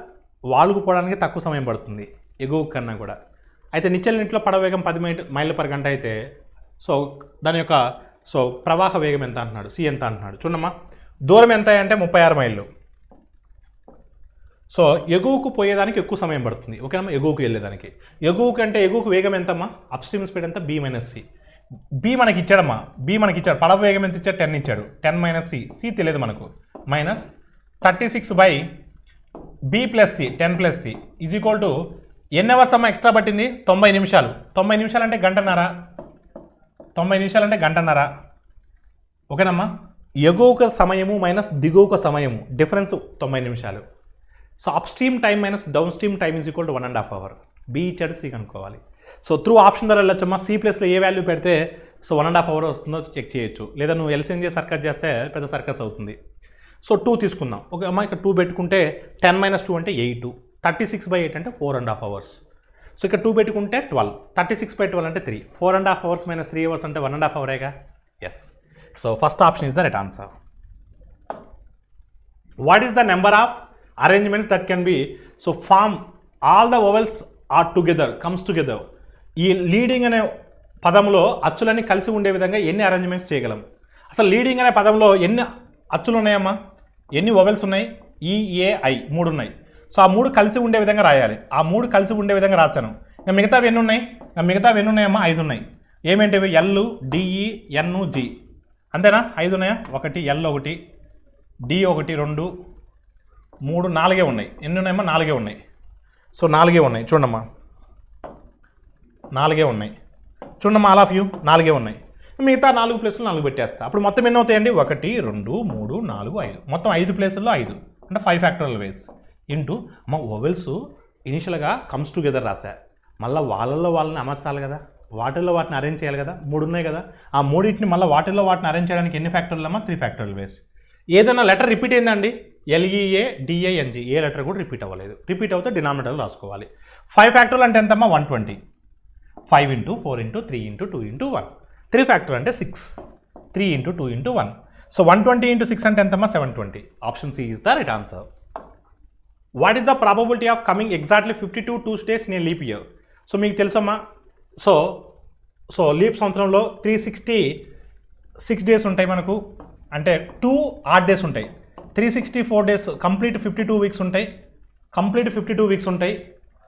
వాల్కు పోవడానికి తక్కువ సమయం పడుతుంది ఎగువ కన్నా కూడా. అయితే నిశ్చల నీటిలో పడవ వేగం 10 మైళ్ళ పర్ గంట అయితే సో దాని యొక్క ప్రవాహ వేగం ఎంత అంటున్నాడు? సి ఎంత అంటున్నాడు? చూడమ్మా, దూరం ఎంత అంటే 36 మైళ్ళు. సో ఎగువకు పోయేదానికి ఎక్కువ సమయం పడుతుంది. ఓకేనమ్మా? ఎగువకు వెళ్ళేదానికి. ఎగువకు అంటే ఎగువకు వేగం ఎంతమ్మా? అప్ స్ట్రీమ్ స్పీడ్ ఎంత? B minus C. బి మనకి ఇచ్చాడమ్మా. బి మనకి ఇచ్చాడు. పడవ వేగం ఎంత ఇచ్చాడు? 10 ఇచ్చాడు. 10 మైనస్ సి. సి తెలియదు మనకు. Minus 36 by B plus C. 10 plus C is equal to ఎన్ని అవర్స్ అమ్మా ఎక్స్ట్రా పట్టింది? 90 నిమిషాలు. 90 నిమిషాలు అంటే గంటన్నర. 90 నిమిషాలు అంటే గంటన్నర. ఓకేనమ్మా? ఎగువక సమయము మైనస్ దిగువక సమయము డిఫరెన్స్ 90 నిమిషాలు. So upstream time minus downstream time is equal to 1.5 hour. B ఇచ్చాడు, సి కనుక్కోవాలి. సో త్రూ ఆప్షన్ ద్వారా వెళ్ళొచ్చమ్మా. సి ప్లస్లో ఏ వాల్యూ పెడితే సో 1.5 అవర్ వస్తుందో చెక్ చేయొచ్చు. లేదా నువ్వు ఎల్సిఎన్ చేసి సర్కస్ చేస్తే పెద్ద సర్కస్ అవుతుంది. సో 2 తీసుకుందాం. ఓకే అమ్మా, ఇక్కడ 2 పెట్టుకుంటే 10 మైనస్ 2 అంటే 8. 36 బై 8 అంటే 4.5 అవర్స్. సో ఇక్కడ 2 పెట్టుకుంటే 12. 36 బై 12 అంటే 3. 4.5 అవర్స్ మైనస్ 3 అవర్స్ అంటే 1.5 అవరేగా. Yes. So first option is the right answer. What is the number of arrangements that can be form all the vowels are together comes together? ఈ leading అనే పదంలో అచ్చులన్నీ కలిసి ఉండే విధంగా ఎన్ని అరేంజ్మెంట్స్ చేయగలం? అసలు లీడింగ్ అనే పదంలో ఎన్ని అచ్చులు ఉన్నాయమ్మా? ఎన్ని వోవెల్స్ ఉన్నాయి? ఈఏఐ 3 ఉన్నాయి. సో ఆ 3 కలిసి ఉండే విధంగా రాయాలి. ఆ 3 కలిసి ఉండే విధంగా రాశాను. ఇంకా మిగతావి ఎన్ని ఉన్నాయి? మిగతావి ఎన్ని ఉన్నాయమ్మా? 5 ఉన్నాయి. ఏమేంటివి? ఎల్, డిఈ, ఎన్, జి. అంతేనా? 5 ఉన్నాయా? 1 ఎల్, 1 డి, 1 2 3 4 ఉన్నాయి. ఎన్ని ఉన్నాయమ్మా? 4 ఉన్నాయి. సో 4 ఉన్నాయి. చూడమ్మా, 4 ఉన్నాయి. చూడమ్మా, ఆల్ ఆఫ్ యూ 4 ఉన్నాయి. మిగతా 4 ప్లేసులు 4 పెట్టేస్తా. అప్పుడు మొత్తం ఎన్ని అవుతాయండి? 1 2 3 4 5. మొత్తం 5 ప్లేసుల్లో 5 అంటే 5 ఫ్యాక్టోరియల్ వేస్ ఇంటూ మా ఓవెల్స్ ఇనిషియల్గా కమ్స్ టుగెదర్ రాశా. మళ్ళీ వాళ్ళని అమర్చాలి కదా, వాటిల్లో వాటిని అరేంజ్ చేయాలి కదా. 3 ఉన్నాయి కదా. ఆ 3 మళ్ళీ వాటిల్లో వాటిని అరేంజ్ చేయడానికి ఎన్ని ఫ్యాక్టర్లు అమ్మా? 3 ఫ్యాక్టోరియల్ వేస్. ఏదైనా లెటర్ రిపీట్ అయిందండి? ఎల్ఈఏ, డిఐఎన్జి ఏ లెటర్ కూడా రిపీట్ అవ్వలేదు. రిపీట్ అవుతే డినామినేటర్లు రాసుకోవాలి. 5 ఫ్యాక్టోరియల్ అంటే ఎంతమ్మా? 120. 5 × 4 × 3 × 2 × 1. 3 ఫ్యాక్టర్ అంటే 6. 3 ఇంటూ 2 ఇంటూ 1. సో 120 ఇంటూ 6 అంటే ఎంతమ్మా? 720. Option C is the right answer. What is the probability of coming exactly 52 Tuesdays in a leap year? So మీకు తెలుసమ్మా, సో లీప్ సంవత్సరంలో 366 డేస్ ఉంటాయి మనకు, అంటే 2 ఆడ్ డేస్ ఉంటాయి. 364 డేస్ కంప్లీట్ 52 వీక్స్ ఉంటాయి, కంప్లీట్ 52 వీక్స్ ఉంటాయి.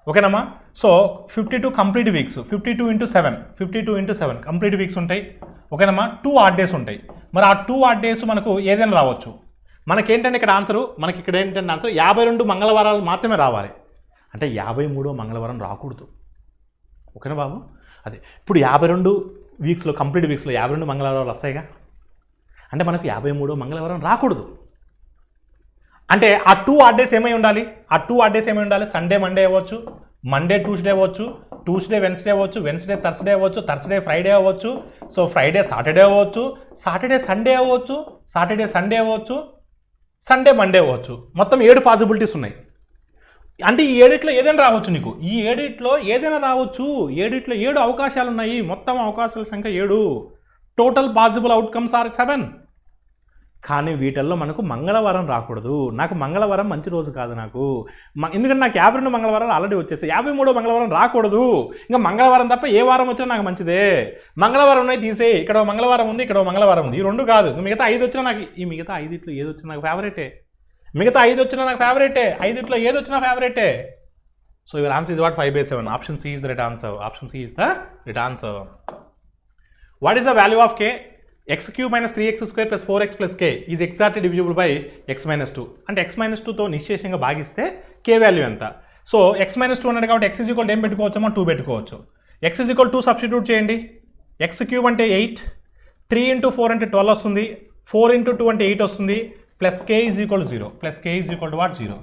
ఓకేనమ్మా? So 52 complete weeks, 52 into 7, 52 into 7 complete weeks ఉంటాయి. ఓకేనమ్మా? 2 ఆడ్ డేస్ ఉంటాయి. మరి ఆ 2 ఆడ్ డేస్ మనకు ఏదైనా రావచ్చు. మనకేంటంటే ఇక్కడ ఆన్సరు, మనకి ఇక్కడ ఏంటంటే ఆన్సర్ 52 మంగళవారాలు మాత్రమే రావాలి. అంటే 53వ మంగళవారం రాకూడదు. ఓకేనా బాబు? అదే ఇప్పుడు 52 వీక్స్లో, కంప్లీట్ వీక్స్లో 52 మంగళవారాలు వస్తాయిగా, అంటే మనకు 53వ మంగళవారం రాకూడదు. అంటే ఆ 2 ఆడ్ డేస్ ఏమై ఉండాలి? ఆ 2 ఆడ్ డేస్ ఏమై ఉండాలి? సండే మండే అవ్వచ్చు, మండే ట్యూస్డే అవ్వచ్చు, ట్యూస్డే వెన్స్డే అవ్వచ్చు, వెన్స్డే థర్స్డే అవ్వచ్చు, థర్స్డే ఫ్రైడే అవ్వచ్చు, సో ఫ్రైడే సాటర్డే అవ్వచ్చు, సాటర్డే సండే అవ్వచ్చు, సాటర్డే సండే అవ్వచ్చు, సండే మండే అవ్వచ్చు. మొత్తం 7 పాసిబిలిటీస్ ఉన్నాయి. అంటే ఈ 7 ఏదైనా రావచ్చు నీకు, ఈ 7 ఏదైనా రావచ్చు. 7 అవకాశాలు ఉన్నాయి. మొత్తం అవకాశాల సంఖ్య 7. Total possible outcomes are 7. కానీ వీటిల్లో మనకు మంగళవారం రాకూడదు. నాకు మంగళవారం మంచి రోజు కాదు నాకు, ఎందుకంటే నాకు 52 మంగళవారాలు ఆల్రెడీ వచ్చేసాయి. 53వ మంగళవారం రాకూడదు. ఇంకా మంగళవారం తప్ప ఏ వారం వచ్చినా నాకు మంచిదే. మంగళవారం ఉన్నాయి తీసేయి, ఇక్కడ మంగళవారం ఉంది, ఇక్కడ మంగళవారం ఉంది, ఈ 2 కాదు. మిగతా 5 వచ్చినా నాకు, ఈ మిగతా 5 ఏది వచ్చినా నాకు ఫేవరెటే. మిగతా 5 వచ్చినా నాకు ఫేవరెటే. 5 ఏది వచ్చినా ఫేవరెటే. So your answer is what? 5/7. Option C is the right answer. Option C is the right answer. What is the value of K? x³ - 3x² + 4x + k is exactly divisible by x-2. అంటే x-2తో నిశ్శేషంగా భాగిస్తే k value ఎంత? So x-2 అన్నాడు కాబట్టి x ఏం పెట్టుకోవచ్చమ్మా? 2 పెట్టుకోవచ్చు. x 2 substitute చేయండి. x³ అంటే 8, 3 into 4 అంటే 12 వస్తుంది, 4 ఇంటూ 2 అంటే 8 వస్తుంది, plus k is equal 0, plus k is equal to what? 0.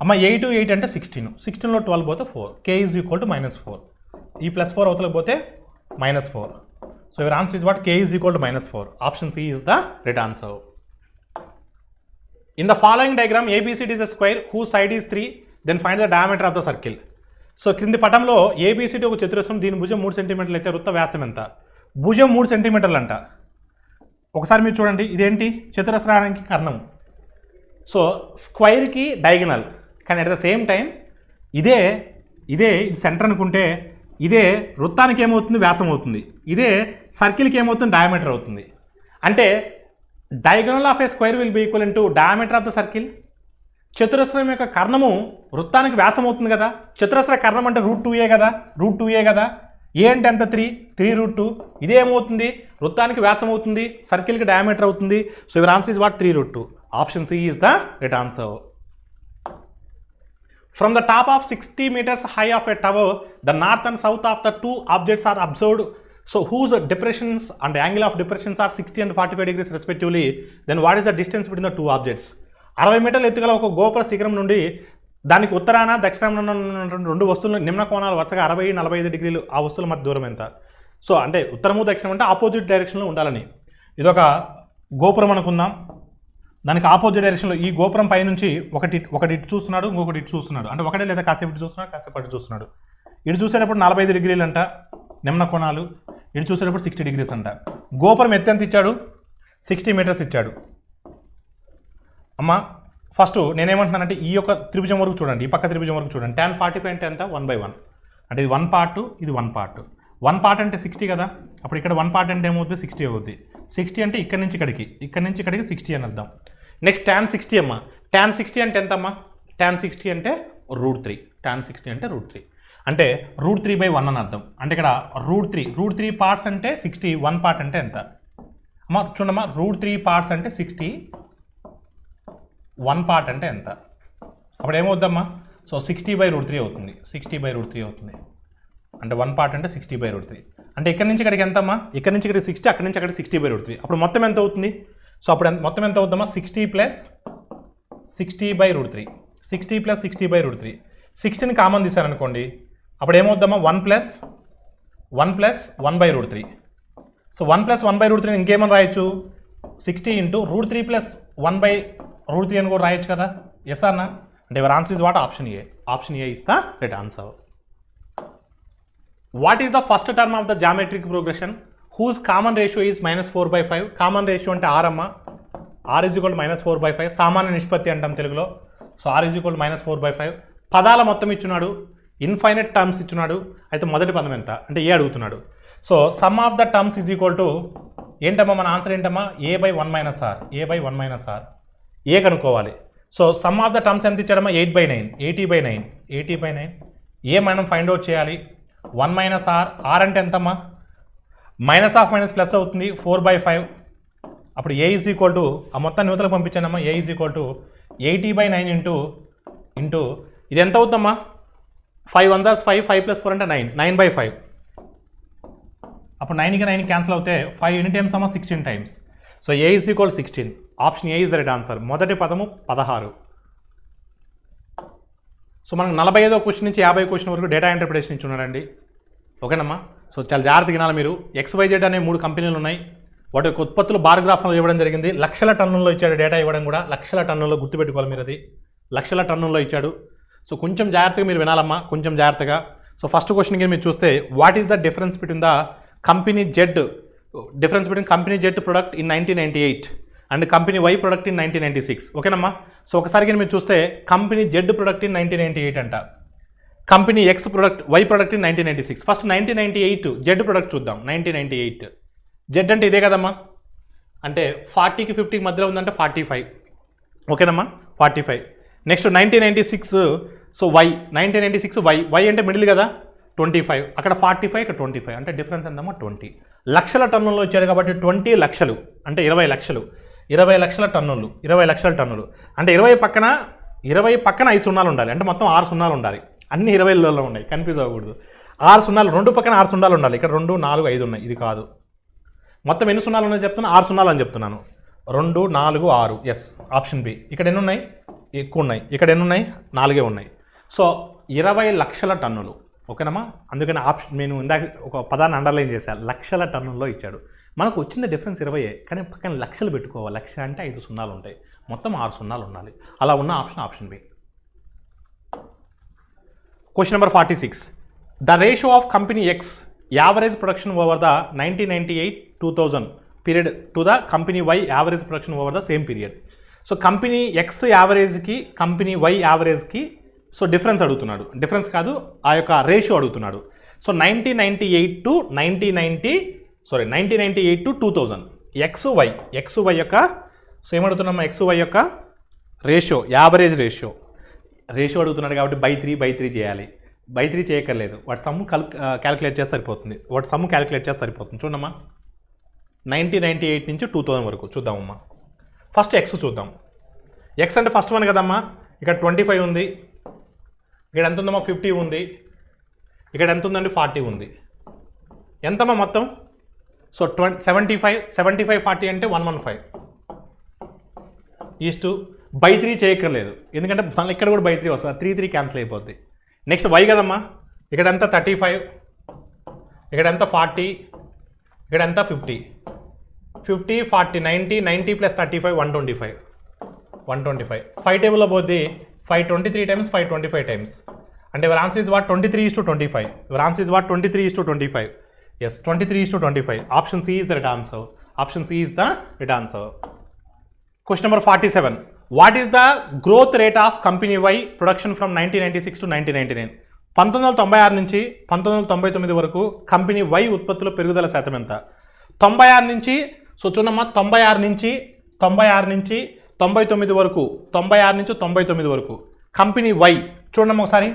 అమ్మ 8 అంటే 16, 16లో 12 పోతే 4, k ఈజ్ ఈక్వల్ టు -4. ఈ +4 అవతలకు పోతే -4. So your answer is what? K is equal to -4. Option C is the right answer. In the following diagram, ABCD is a square whose side is 3. Then find the diameter of the circle. So క్రింది పటంలో ABCD ఒక చతురస్రం, దీని భుజం 3 సెంటీమీటర్లు అయితే వృత్త వ్యాసం ఎంత? భుజం 3 సెంటీమీటర్లు అంట. ఒకసారి మీరు చూడండి, ఇదేంటి? చతురస్రానికి కర్ణం. సో స్క్వైర్కి డయాగనల్, కానీ అట్ ద సేమ్ టైం ఇది సెంటర్ అనుకుంటే, ఇదే వృత్తానికి ఏమవుతుంది? వ్యాసం అవుతుంది. ఇదే సర్కిల్కి ఏమవుతుంది? డయామీటర్ అవుతుంది. అంటే diagonal of A square will be equal to diameter of the circle. చతురస్రం యొక్క కర్ణము వృత్తానికి వ్యాసం అవుతుంది కదా. చతురస్ర కర్ణం అంటే √2a కదా, √2a కదా. ఏ అంటే ఎంత? 3√2. ఇదే ఏమవుతుంది? వృత్తానికి వ్యాసం అవుతుంది, సర్కిల్కి డయామీటర్ అవుతుంది. So your answer is what? 3√2. Option C is the right answer. From the top of 60 meters high of a tower, the north and south of the two objects are observed. So whose depressions and angle of depressions are 60 and 45 degrees respectively. Then what is the distance between the two objects? 60 మీటర్ల ఎత్తుగల ఒక గోపుర శిఖరం నుండి దానికి ఉత్తరాన దక్షిణాన ఉన్నటువంటి 2 వస్తువులు నిమ్న కోణాలు వరుసగా 60-45 డిగ్రీలు, ఆ వస్తువుల మధ్య దూరం ఎంత? సో అంటే ఉత్తరము దక్షిణం అంటే ఆపోజిట్ డైరెక్షన్లో ఉండాలని. ఇదొక గోపురం అనుకుందాం. దానికి ఆపోజిట్ డైరెక్షన్లో ఈ గోపురం పైనుంచి ఒకటి ఇటు చూస్తున్నాడు, ఇంకొకటి ఇటు చూస్తున్నాడు. అంటే ఒకటే లేదా కాసేపు ఇటు చూస్తున్నాడు, కాసేపు అటు చూస్తున్నాడు. ఇటు చూసేటప్పుడు 45 డిగ్రీలు అంట నిమ్న కోణాలు, ఇటు చూసేటప్పుడు 60 డిగ్రీస్ అంట. గోపురం ఎత్తు ఎంత ఇచ్చాడు? 60 మీటర్స్ ఇచ్చాడు. అమ్మ ఫస్ట్ నేనేమంటున్నానంటే ఈ యొక్క త్రిభుజం వరకు చూడండి, ఈ పక్క త్రిభుజం వరకు చూడండి. tan 45 అంటే ఎంత? 1/1. అంటే ఇది 1 పార్ట్, ఇది 1 పార్ట్. 1 పార్ట్ అంటే 60 కదా. అప్పుడు ఇక్కడ 1 పార్ట్ అంటే ఏమవుతుంది? 60 అవుద్ది. 60 అంటే ఇక్కడ నుంచి ఇక్కడికి 60 అని అర్థం. నెక్స్ట్ tan 60 అమ్మ. tan 60 అంటే ఎంత అమ్మా? tan 60 అంటే √3. tan 60 అంటే √3. అంటే √3/1 అని అర్థం. అంటే ఇక్కడ √3 పార్ట్స్ అంటే 60, 1 పార్ట్ అంటే ఎంత అమ్మ? చూడమ్మా, √3 పార్ట్స్ అంటే 60, 1 పార్ట్ అంటే ఎంత? అప్పుడు ఏమవుద్దమ్మా? సో 60/√3 అవుతుంది. 60/√3 అవుతుంది. అంటే 1 పార్ట్ అంటే 60/√3. అంటే ఇక్కడ నుంచి ఇక్కడికి ఎంత అమ్మా? ఇక్కడ నుంచి ఇక్కడికి 60, అక్కడి నుంచి అక్కడికి 60/√3. అప్పుడు మొత్తం ఎంత అవుతుంది? సో అప్పుడు మొత్తం ఎంత అవుతుందమ్మా? 60 + 60/√3. 60 + 60/√3. 60ని కామన్ తీశారనుకోండి, అప్పుడు ఏమవుద్దమ్మా? 1 + 1/√3. సో 1 + 1/√3 ఇంకేమని రాయొచ్చు? 60 × √3 + 1/√3 అని కూడా రాయొచ్చు కదా. ఎస్ అన్న? అంటే your answer is what? Option A. Option A is the right answer. What is the first term of the geometric progression whose common ratio is -4/5. Common ratio అంటే ఆర్ అమ్మ, ఆర్ ఈజ్ ఈక్వల్ -4/5. సామాన్య నిష్పత్తి అంటాం తెలుగులో. So R is equal -4/5. పదాల మొత్తం ఇచ్చున్నాడు, infinite terms ఇచ్చున్నాడు. అయితే మొదటి పదం ఎంత అంటే ఏ అడుగుతున్నాడు. So some of the terms is equal to ఏంటమ్మా, మన ఆన్సర్ ఏంటమ్మా, a/1 - r. a/1 - r ఏ కనుక్కోవాలి. So some of the terms ఎంత ఇచ్చాడమ్మా, 8/9, 80/9 ఏ మనం ఫైండ్ అవుట్ చేయాలి. 1 - r, r అంటే ఎంతమ్మా, మైనస్ ఆఫ్ మైనస్ ప్లస్ అవుతుంది, 4/5. అప్పుడు ఏ ఈజ్ ఈక్వల్ టు ఆ మొత్తాన్ని యువతలకు పంపించానమ్మా, ఏ ఈజ్ ఈక్వల్ టు 80/9 ఇంటూ ఇది ఎంత అవుతుందమ్మా, 5 1 5, 5 + 4 అంటే 9, 9/5. అప్పుడు 9కి 9 క్యాన్సిల్ అవుతే 5 ఎన్ని టైమ్స్ అమ్మా, 16 times. So A is equal 16. Option A is the right answer. మొదటి పదము 16. సో మనకు 45వ క్వశ్చన్ నుంచి 50వ క్వశ్చన్ వరకు డేటా ఇంటర్ప్రిటేషన్ ఇచ్చి ఉన్నారండి. ఓకేనమ్మా. సో చాలా జాగ్రత్తగా వినాలి మీరు. XYZ అనే 3 కంపెనీలు ఉన్నాయి. వాటి యొక్క ఉత్పత్తులు బార్ గ్రాఫ్లో ఇవ్వడం జరిగింది. లక్షల టన్నుల్లో ఇచ్చాడు డేటా ఇవ్వడం కూడా. లక్షల టన్నుల్లో గుర్తుపెట్టుకోవాలి మీరు, అది లక్షల టన్నుల్లో ఇచ్చాడు. సో కొంచెం జాగ్రత్తగా మీరు వినాలమ్మా, కొంచెం జాగ్రత్తగా. సో ఫస్ట్ క్వశ్చన్కి మీరు చూస్తే what is the difference between the company Z company Z product in 1998 and company Y product in 1996. ఓకేనమ్మా. సో ఒకసారి మీరు చూస్తే కంపెనీ జెడ్ ప్రొడక్ట్ ఇన్ 1998 అంట, company X product Y product in 1996. First 1998 Z product చూద్దాం. 1998 Z అంటే ఇదే కదమ్మా, అంటే 40కి 50కి మధ్యలో ఉందంటే 45. ఓకేనమ్మా, 45. నెక్స్ట్ 1996 సో వై, 1996 వై అంటే మిడిల్ కదా, 25. అక్కడ 45, ఇక్కడ 25 అంటే డిఫరెన్స్ ఎంతమ్మా, 20. లక్షల టన్నుల్లో ఇచ్చారు కాబట్టి 20 లక్షలు అంటే 20 లక్షలు, 20 లక్షల టన్నులు, 20 లక్షల టన్నులు అంటే 20 పక్కన 5 సున్నాలు ఉండాలి. అంటే మొత్తం 6 సున్నాలు ఉండాలి. అన్ని 20లలో ఉన్నాయి, కన్ఫ్యూజ్ అవ్వకూడదు. 6 సున్నాలు, 2 పక్కన 6 సున్నాలు ఉండాలి. ఇక్కడ 2 4 5 ఉన్నాయి, ఇది కాదు. మొత్తం ఎన్ని సున్నాలు ఉన్నాయి చెప్తున్నా, 6 సున్నాలు అని చెప్తున్నాను. 2 4 6, ఎస్ ఆప్షన్ బి. ఇక్కడ ఎన్ని ఉన్నాయి, ఎక్కువ ఉన్నాయి. ఇక్కడ ఎన్ని ఉన్నాయి, 4 ఉన్నాయి. సో 20 లక్షల టన్నులు. ఓకేనమ్మా. అందుకని ఆప్షన్ నేను ఇందాక ఒక పదాన్ని అండర్లైన్ చేశాను, లక్షల టన్నుల్లో ఇచ్చాడు. మనకు వచ్చింది డిఫరెన్స్ 20, కానీ పక్కన లక్షలు పెట్టుకోవాలి. లక్ష అంటే 5 సున్నాలు ఉంటాయి, మొత్తం 6 సున్నాలు ఉండాలి. అలా ఉన్న option B. Question number 46. The ratio of company X average production over the 1998-2000 period to the company Y average production over the same period. So company X యావరేజ్కి కంపెనీ వై యావరేజ్కి సో డిఫరెన్స్ అడుగుతున్నాడు. Difference కాదు, ఆ యొక్క ratio అడుగుతున్నాడు. So 1998 to 2000 XY యొక్క so ఏమడుగుతున్నామా, XY యొక్క రేషియో, యావరేజ్ రేషియో అడుగుతున్నాడు కాబట్టి బై 3 చేయాలి. బై 3 చేయక్కర్లేదు, వాటి సమ్ము క్యాలిక్యులేట్ చేస్తే సరిపోతుంది. చూడమ్మా, 1998 నుంచి 2000 వరకు చూద్దామమ్మా. ఫస్ట్ ఎక్స్ చూద్దాం. ఎక్స్ అంటే ఫస్ట్ వన్ కదమ్మా, ఇక్కడ 25 ఉంది, ఇక్కడ ఎంత ఉందమ్మా, 50 ఉంది, ఇక్కడ ఎంత ఉందండి, 40 ఉంది. ఎంతమ్మా మొత్తం, సో 75 40 అంటే 115 ఈస్టు బై 3 చేయక్కర్లేదు, ఎందుకంటే మళ్ళీ ఇక్కడ కూడా బై 3 వస్తుంది, 3 క్యాన్సిల్ అయిపోద్ది. నెక్స్ట్ వై కదమ్మా, ఇక్కడ ఎంత 35, ఇక్కడ ఎంత 40, ఇక్కడ ఎంత 50 40 90 ప్లస్ 35 125 5 టేబుల్లో పోద్ది. 523 టైమ్స్ 525 టైమ్స్ అంటే your answer is what, 23:25. Your answer is what, 23:25. Yes, 23:25. Option C is the right answer. Question number 47. What is the growth rate of company Y production from 1996 to 1999? 1996 నుంచి 1999 వరకు company why ఉత్పత్తిలో పెరుగుదల శాతం ఎంత? 96 నుంచి, so చూడమ్మా, 96 నుంచి 99 వరకు, 96 నుంచి 99 వరకు కంపెనీ వై చూడమ్మా ఒకసారి.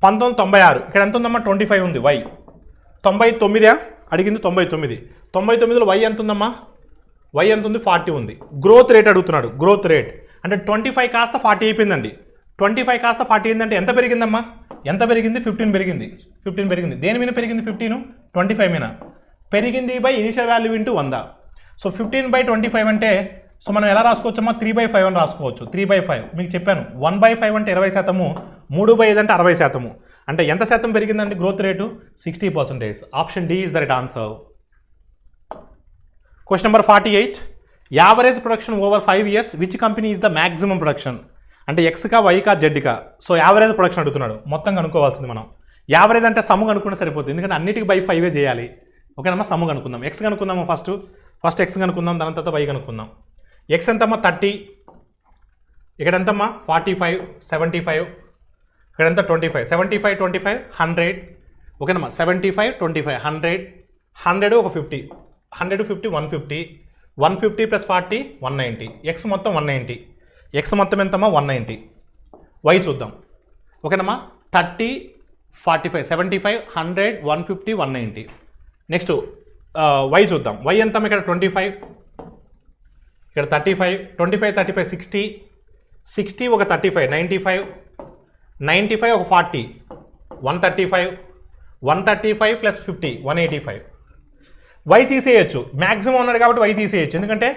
1996 ఇక్కడ ఎంత ఉందమ్మా, 25 ఉంది వై. 99 అడిగింది, 99లో వై ఎంత ఉందమ్మా, వై ఎంత ఉంది, 40 ఉంది. గ్రోత్ రేట్ అడుగుతున్నాడు. గ్రోత్ రేట్ అంటే 25 కాస్త 40 అయిపోయిందండి. 25 కాస్త 40 అయిందంటే ఎంత పెరిగిందమ్మా, ఎంత పెరిగింది, 15 పెరిగింది. దేని మీద పెరిగింది, 15 25 మీద పెరిగింది by initial value into 100. So 15/25 అంటే సో మనం ఎలా రాసుకోవచ్చమ్మా, 3/5 అని రాసుకోవచ్చు. 3/5 మీకు చెప్పాను. 1/5 అంటే 20%, 3/5 అంటే 60%. అంటే ఎంత శాతం పెరిగిందండి growth rate, 60%. Option D is the right answer. Question number 48. Average production over 5 years which company is the maximum production? అంటే ఎక్స్కా వైకా జెడ్కా. సో యావరేజ్ ప్రొడక్షన్ అడుగుతున్నాడు, మొత్తం కనుక్కోవాల్సింది మనం. యావరేజ్ అంటే సమ్ కనుక్కుంటే సరిపోతుంది, ఎందుకంటే అన్నిటికీ బై 5 చేయాలి. ఓకేనమ్మా సమ్ కనుక్కుందాం. ఎక్స్ కనుక్కుందామా ఫస్ట్ ఎక్స్ కనుక్కుందాం, దాని తర్వాత వై కనుక్కుందాం. ఎక్స్ ఎంతమ్మా 30, ఇక్కడ ఎంతమ్మా 45, 75, ఇక్కడ ఎంత 25, 75, 25, 100. ఓకేనమ్మా 75, 25, 100, 100 ఒక 50, 100, 50, 150, 150 ప్లస్ 40, 190. ఎక్స్ మొత్తం 190, ఎక్స్ మొత్తం ఎంతమ్మా 190. వై చూద్దాం. ఓకేనమ్మా 30, 45, 75, 100, 150, 190. నెక్స్ట్ వై చూద్దాం. వై ఎంతమ్మా ఇక్కడ 25, ఇక్కడ 35, 25, 35, 60, 60 ఒక 35, 95, 95 ఒక 40, 135, 135 ప్లస్ 50, 185. వై తీసేయచ్చు, మ్యాక్సిమం ఉన్నాడు కాబట్టి వై తీసేయచ్చు. ఎందుకంటే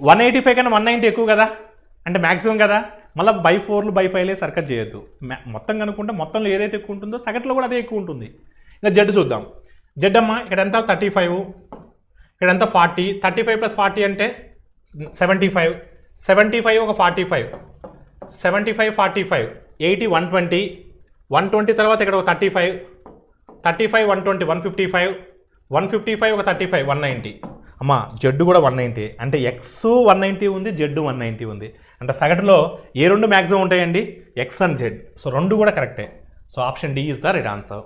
185 కన్నా 190 ఎక్కువ కదా, అంటే మ్యాక్సిమం కదా. మళ్ళీ బై 4లు బై 5లే సర్కట్ చేయొద్దు. మొత్తం కనుక్కుంటే మొత్తంలో ఏదైతే ఎక్కువ ఉంటుందో సగట్లో కూడా అదే ఎక్కువ ఉంటుంది. ఇంకా జెడ్ చూద్దాం. జెడ్ అమ్మ ఇక్కడ ఎంత 35, ఇక్కడ ఎంత 40, 35 ప్లస్ 40 అంటే 75, 75 ఒక 45, 75, 45, 80, 120, 120 తర్వాత ఇక్కడ ఒక 35, 35, 120, 155, 155 ఒక 35, 190. అమ్మ జెడ్ కూడా 190, అంటే ఎక్స్ 190 ఉంది, జెడ్ 190 ఉంది. అంటే సగటులో ఏ రెండు మ్యాక్సిమం ఉంటాయండి, ఎక్స్ అండ్ జెడ్. సో రెండు కూడా కరెక్టే. So option D is the right answer.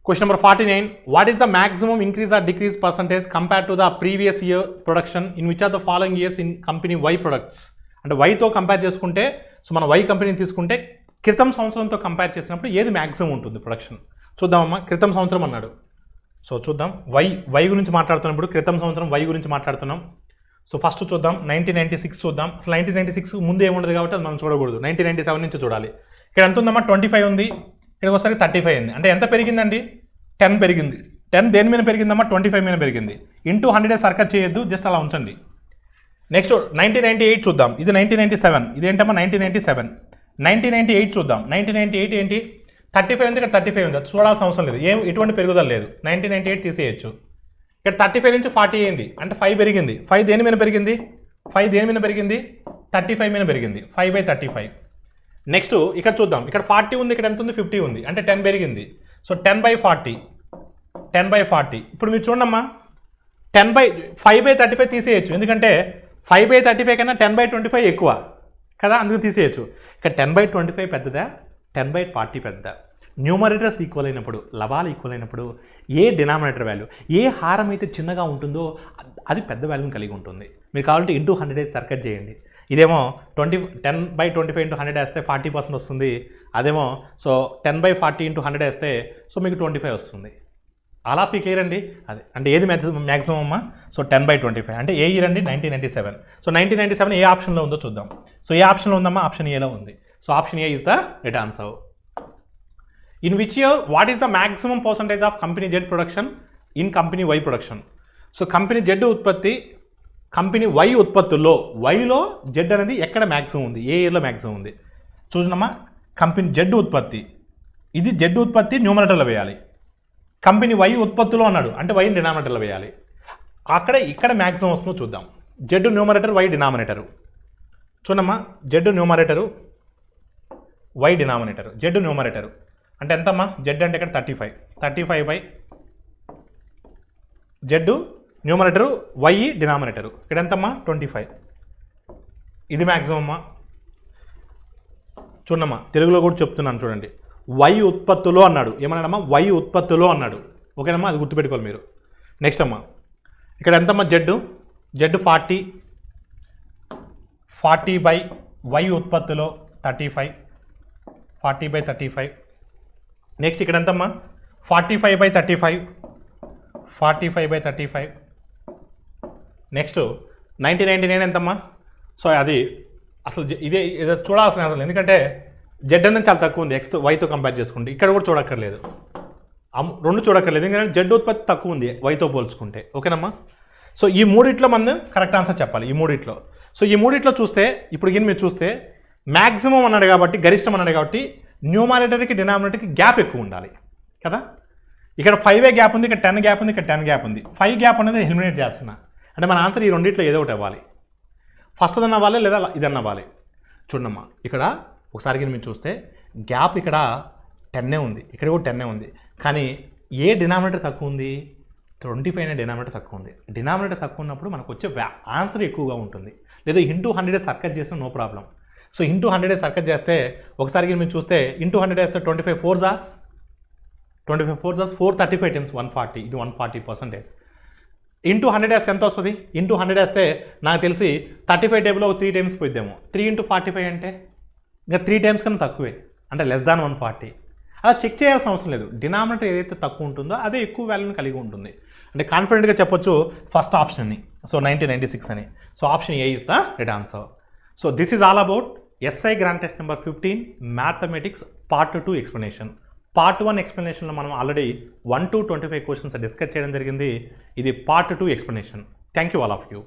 Question number 49. What is the maximum increase or decrease percentage compare to the previous year production in which are the following years in company Y products? అంటే వైతో compare చేసుకుంటే, so మనం Y కంపెనీని తీసుకుంటే క్రితం సంవత్సరంతో compare చేసినప్పుడు ఏది మ్యాక్సిమం ఉంటుంది ప్రొడక్షన్ చూద్దామమ్మా. క్రితం సంవత్సరం అన్నాడు, సో చూద్దాం. వై గురించి మాట్లాడుతున్నప్పుడు క్రితం సంవత్సరం వై గురించి మాట్లాడుతున్నాం. సో ఫస్ట్ చూద్దాం 1996 చూద్దాం. అసలు 1996 ముందు ఏముండదు కాబట్టి అది మనం చూడకూడదు, 1997 నుంచి చూడాలి. ఇక్కడ ఎంత ఉందమ్మా 25 ఉంది, ఇక్కడ ఒకసారి 35 అయింది. అంటే ఎంత పెరిగిందండి 10 పెరిగింది. 10 దేని మీద పెరిగిందమ్మా 25 మీద పెరిగింది. ఇంటూ 100 సర్కట్ చేయొద్దు, జస్ట్ అలా ఉంచండి. నెక్స్ట్ 1998 చూద్దాం. ఇది 1997, ఇదేంటమ్మా 1997. 1998 చూద్దాం. 1998 ఏంటి 35 ఉంది, ఇక్కడ 35 ఉంది, అది చూడాల్సిన అవసరం లేదు, ఎటువంటి పెరుగుదల లేదు. 1998 తీసేయచ్చు. ఇక్కడ 35 నుంచి 40 అయింది, అంటే 5 పెరిగింది. 5 దేని మీద పెరిగింది, 5 దేని మీద పెరిగింది 35 మీద పెరిగింది, 5/35. నెక్స్ట్ ఇక్కడ చూద్దాం. ఇక్కడ 40 ఉంది, ఇక్కడ ఎంత ఉంది 50 ఉంది, అంటే 10 పెరిగింది. సో 10/40, 10/40. ఇప్పుడు మీరు చూడమ్మా 5/35 తీసేయచ్చు, ఎందుకంటే 5/35 కన్నా 10/25 ఎక్కువ కదా, అందుకు తీసేయచ్చు. ఇక్కడ 10/25 పెద్దదా, 10/40 పెద్దదా? న్యూమరేటర్స్ ఈక్వల్ అయినప్పుడు, లవాలు ఈక్వల్ అయినప్పుడు ఏ డినామినేటర్ వాల్యూ, ఏ హారం అయితే చిన్నగా ఉంటుందో అది పెద్ద వాల్యూని కలిగి ఉంటుంది. మీరు కావాలంటే ఇంటూ 100 సర్కట్ చేయండి. ఇదేమో 10/25 ఇంటూ 100 వేస్తే 40% వస్తుంది. అదేమో సో 10/40 ఇంటూ 100 వేస్తే సో మీకు 25 వస్తుంది. అలా ఫీ క్లియర్ అండి. అదే అంటే ఏది మ్యాక్సిమం అమ్మా, సో 10/25. అంటే ఏ ఇయర్ అండి 1997. సో 1997 ఏ ఆప్షన్లో ఉందో చూద్దాం. సో ఏ ఆప్షన్లో ఉందమ్మా, ఆప్షన్ ఏలో ఉంది. So option A is the right answer. In which year what is the maximum percentage of company Z production in company Y production? So company Z ఉత్పత్తి కంపెనీ వై ఉత్పత్తుల్లో, వైలో జెడ్ అనేది ఎక్కడ maximum ఉంది, ఏ ఇయర్లో maximum ఉంది చూడమ్మా. Company Z ఉత్పత్తి, ఇది జెడ్ ఉత్పత్తి న్యూమరేటర్లో వేయాలి. కంపెనీ వై ఉత్పత్తులో అన్నాడు, అంటే వైని డినామినేటర్లో వేయాలి. ఇక్కడ మ్యాక్సిమం వస్తుందో చూద్దాం. Z numerator, Y denominator. చూడమ్మా Z numerator, Y denominator. Z numerator అంటే ఎంతమ్మా, జెడ్ అంటే ఇక్కడ 35 జెడ్ న్యూమరేటరు, వై డినామినేటరు. ఇక్కడ ఎంతమ్మా 25. ఇది మ్యాక్సిమం అమ్మా. చూడమ్మా తెలుగులో కూడా చెప్తున్నాను చూడండి. వై ఉత్పత్తులో అన్నాడు, ఏమన్నాడమ్మా వై ఉత్పత్తులో అన్నాడు. ఓకేనమ్మా, అది గుర్తుపెట్టుకోవాలి మీరు. నెక్స్ట్ అమ్మా ఇక్కడ ఎంతమ్మా జెడ్ 40 బై వై ఉత్పత్తిలో 35, 40/35. నెక్స్ట్ ఇక్కడ ఎంతమ్మా 45/35, 45/35. నెక్స్ట్ 1999 ఎంతమ్మా, సో అది అసలు ఇదే చూడాల్సిన అవసరం, ఎందుకంటే జెడ్ అనేది చాలా తక్కువ ఉంది ఎక్స్ వైతో కంపేర్ చేసుకుంటే. ఇక్కడ కూడా చూడక్కర్లేదు, రెండు చూడక్కర్లేదు, ఎందుకంటే జెడ్ ఉత్పత్తి తక్కువ ఉంది వైతో పోల్చుకుంటే. ఓకేనమ్మా, సో ఈ మూడిట్లో మనం కరెక్ట్ ఆన్సర్ చెప్పాలి, ఈ మూడిట్లో. సో ఈ మూడిట్లో చూస్తే ఇప్పుడు మీరు చూస్తే మ్యాక్సిమం అన్నాడు కాబట్టి, గరిష్టం అన్నాడు కాబట్టి న్యూమరేటర్కి డినామినేటర్కి గ్యాప్ ఎక్కువ ఉండాలి కదా. ఇక్కడ 5 గ్యాప్ ఉంది, ఇక్కడ 10 గ్యాప్ ఉంది, ఇక్కడ 10 గ్యాప్ ఉంది. 5 గ్యాప్ అనేది ఎలిమినేట్ చేస్తున్నా, అంటే మన ఆన్సర్ ఈ రెండిట్లో ఏదో ఒకటి అవ్వాలి. ఫస్ట్ అన్న అవ్వాలి, లేదా ఇదన్న అవ్వాలి. చూడమ్మా ఇక్కడ ఒకసారి మీరు చూస్తే గ్యాప్ ఇక్కడ 10 ఉంది, ఇక్కడ కూడా 10 ఉంది, కానీ ఏ డినామినేటర్ తక్కువ ఉంది? 25 అనే డినామినేటర్ తక్కువ ఉంది. డినామినేటర్ తక్కువ ఉన్నప్పుడు మనకు వచ్చే ఆన్సర్ ఎక్కువగా ఉంటుంది. లేదా ఇంటూ 100 సర్కట్ చేసినా no problem. So into 100 circuit చేస్తే ఒకసారి మీరు చూస్తే ఇంటూ 100 వేస్తే 25 4 జార్స్ 435 టైమ్స్ 140, ఇది 140%. ఇంటూ 100 వేస్తే ఎంత వస్తుంది? ఇంటూ 100 వేస్తే నాకు తెలిసి 35 టేబుల్లో 3 టైమ్స్ పోయిద్దాము. 3 ఇంటూ 45 అంటే ఇంకా 3 టైమ్స్ కన్నా తక్కువే, అంటే లెస్ దాన్ 140. అలా చెక్ చేయాల్సిన అవసరం లేదు. డినామినేటర్ ఏదైతే తక్కువ ఉంటుందో అదే ఎక్కువ వాల్యూని కలిగి ఉంటుంది. అంటే కాన్ఫిడెంట్గా చెప్పొచ్చు ఫస్ట్ ఆప్షన్ అని. సో 1996 అని. So option A is the right answer. So this is all about SI grand test number 15 mathematics part 2 explanation. Part 1 ఎక్స్ప్లెనేషన్లో మనం ఆల్రెడీ 1 to 25 క్వశ్చన్స్ డిస్కస్ చేయడం జరిగింది. ఇది part 2 explanation. Thank you all of you.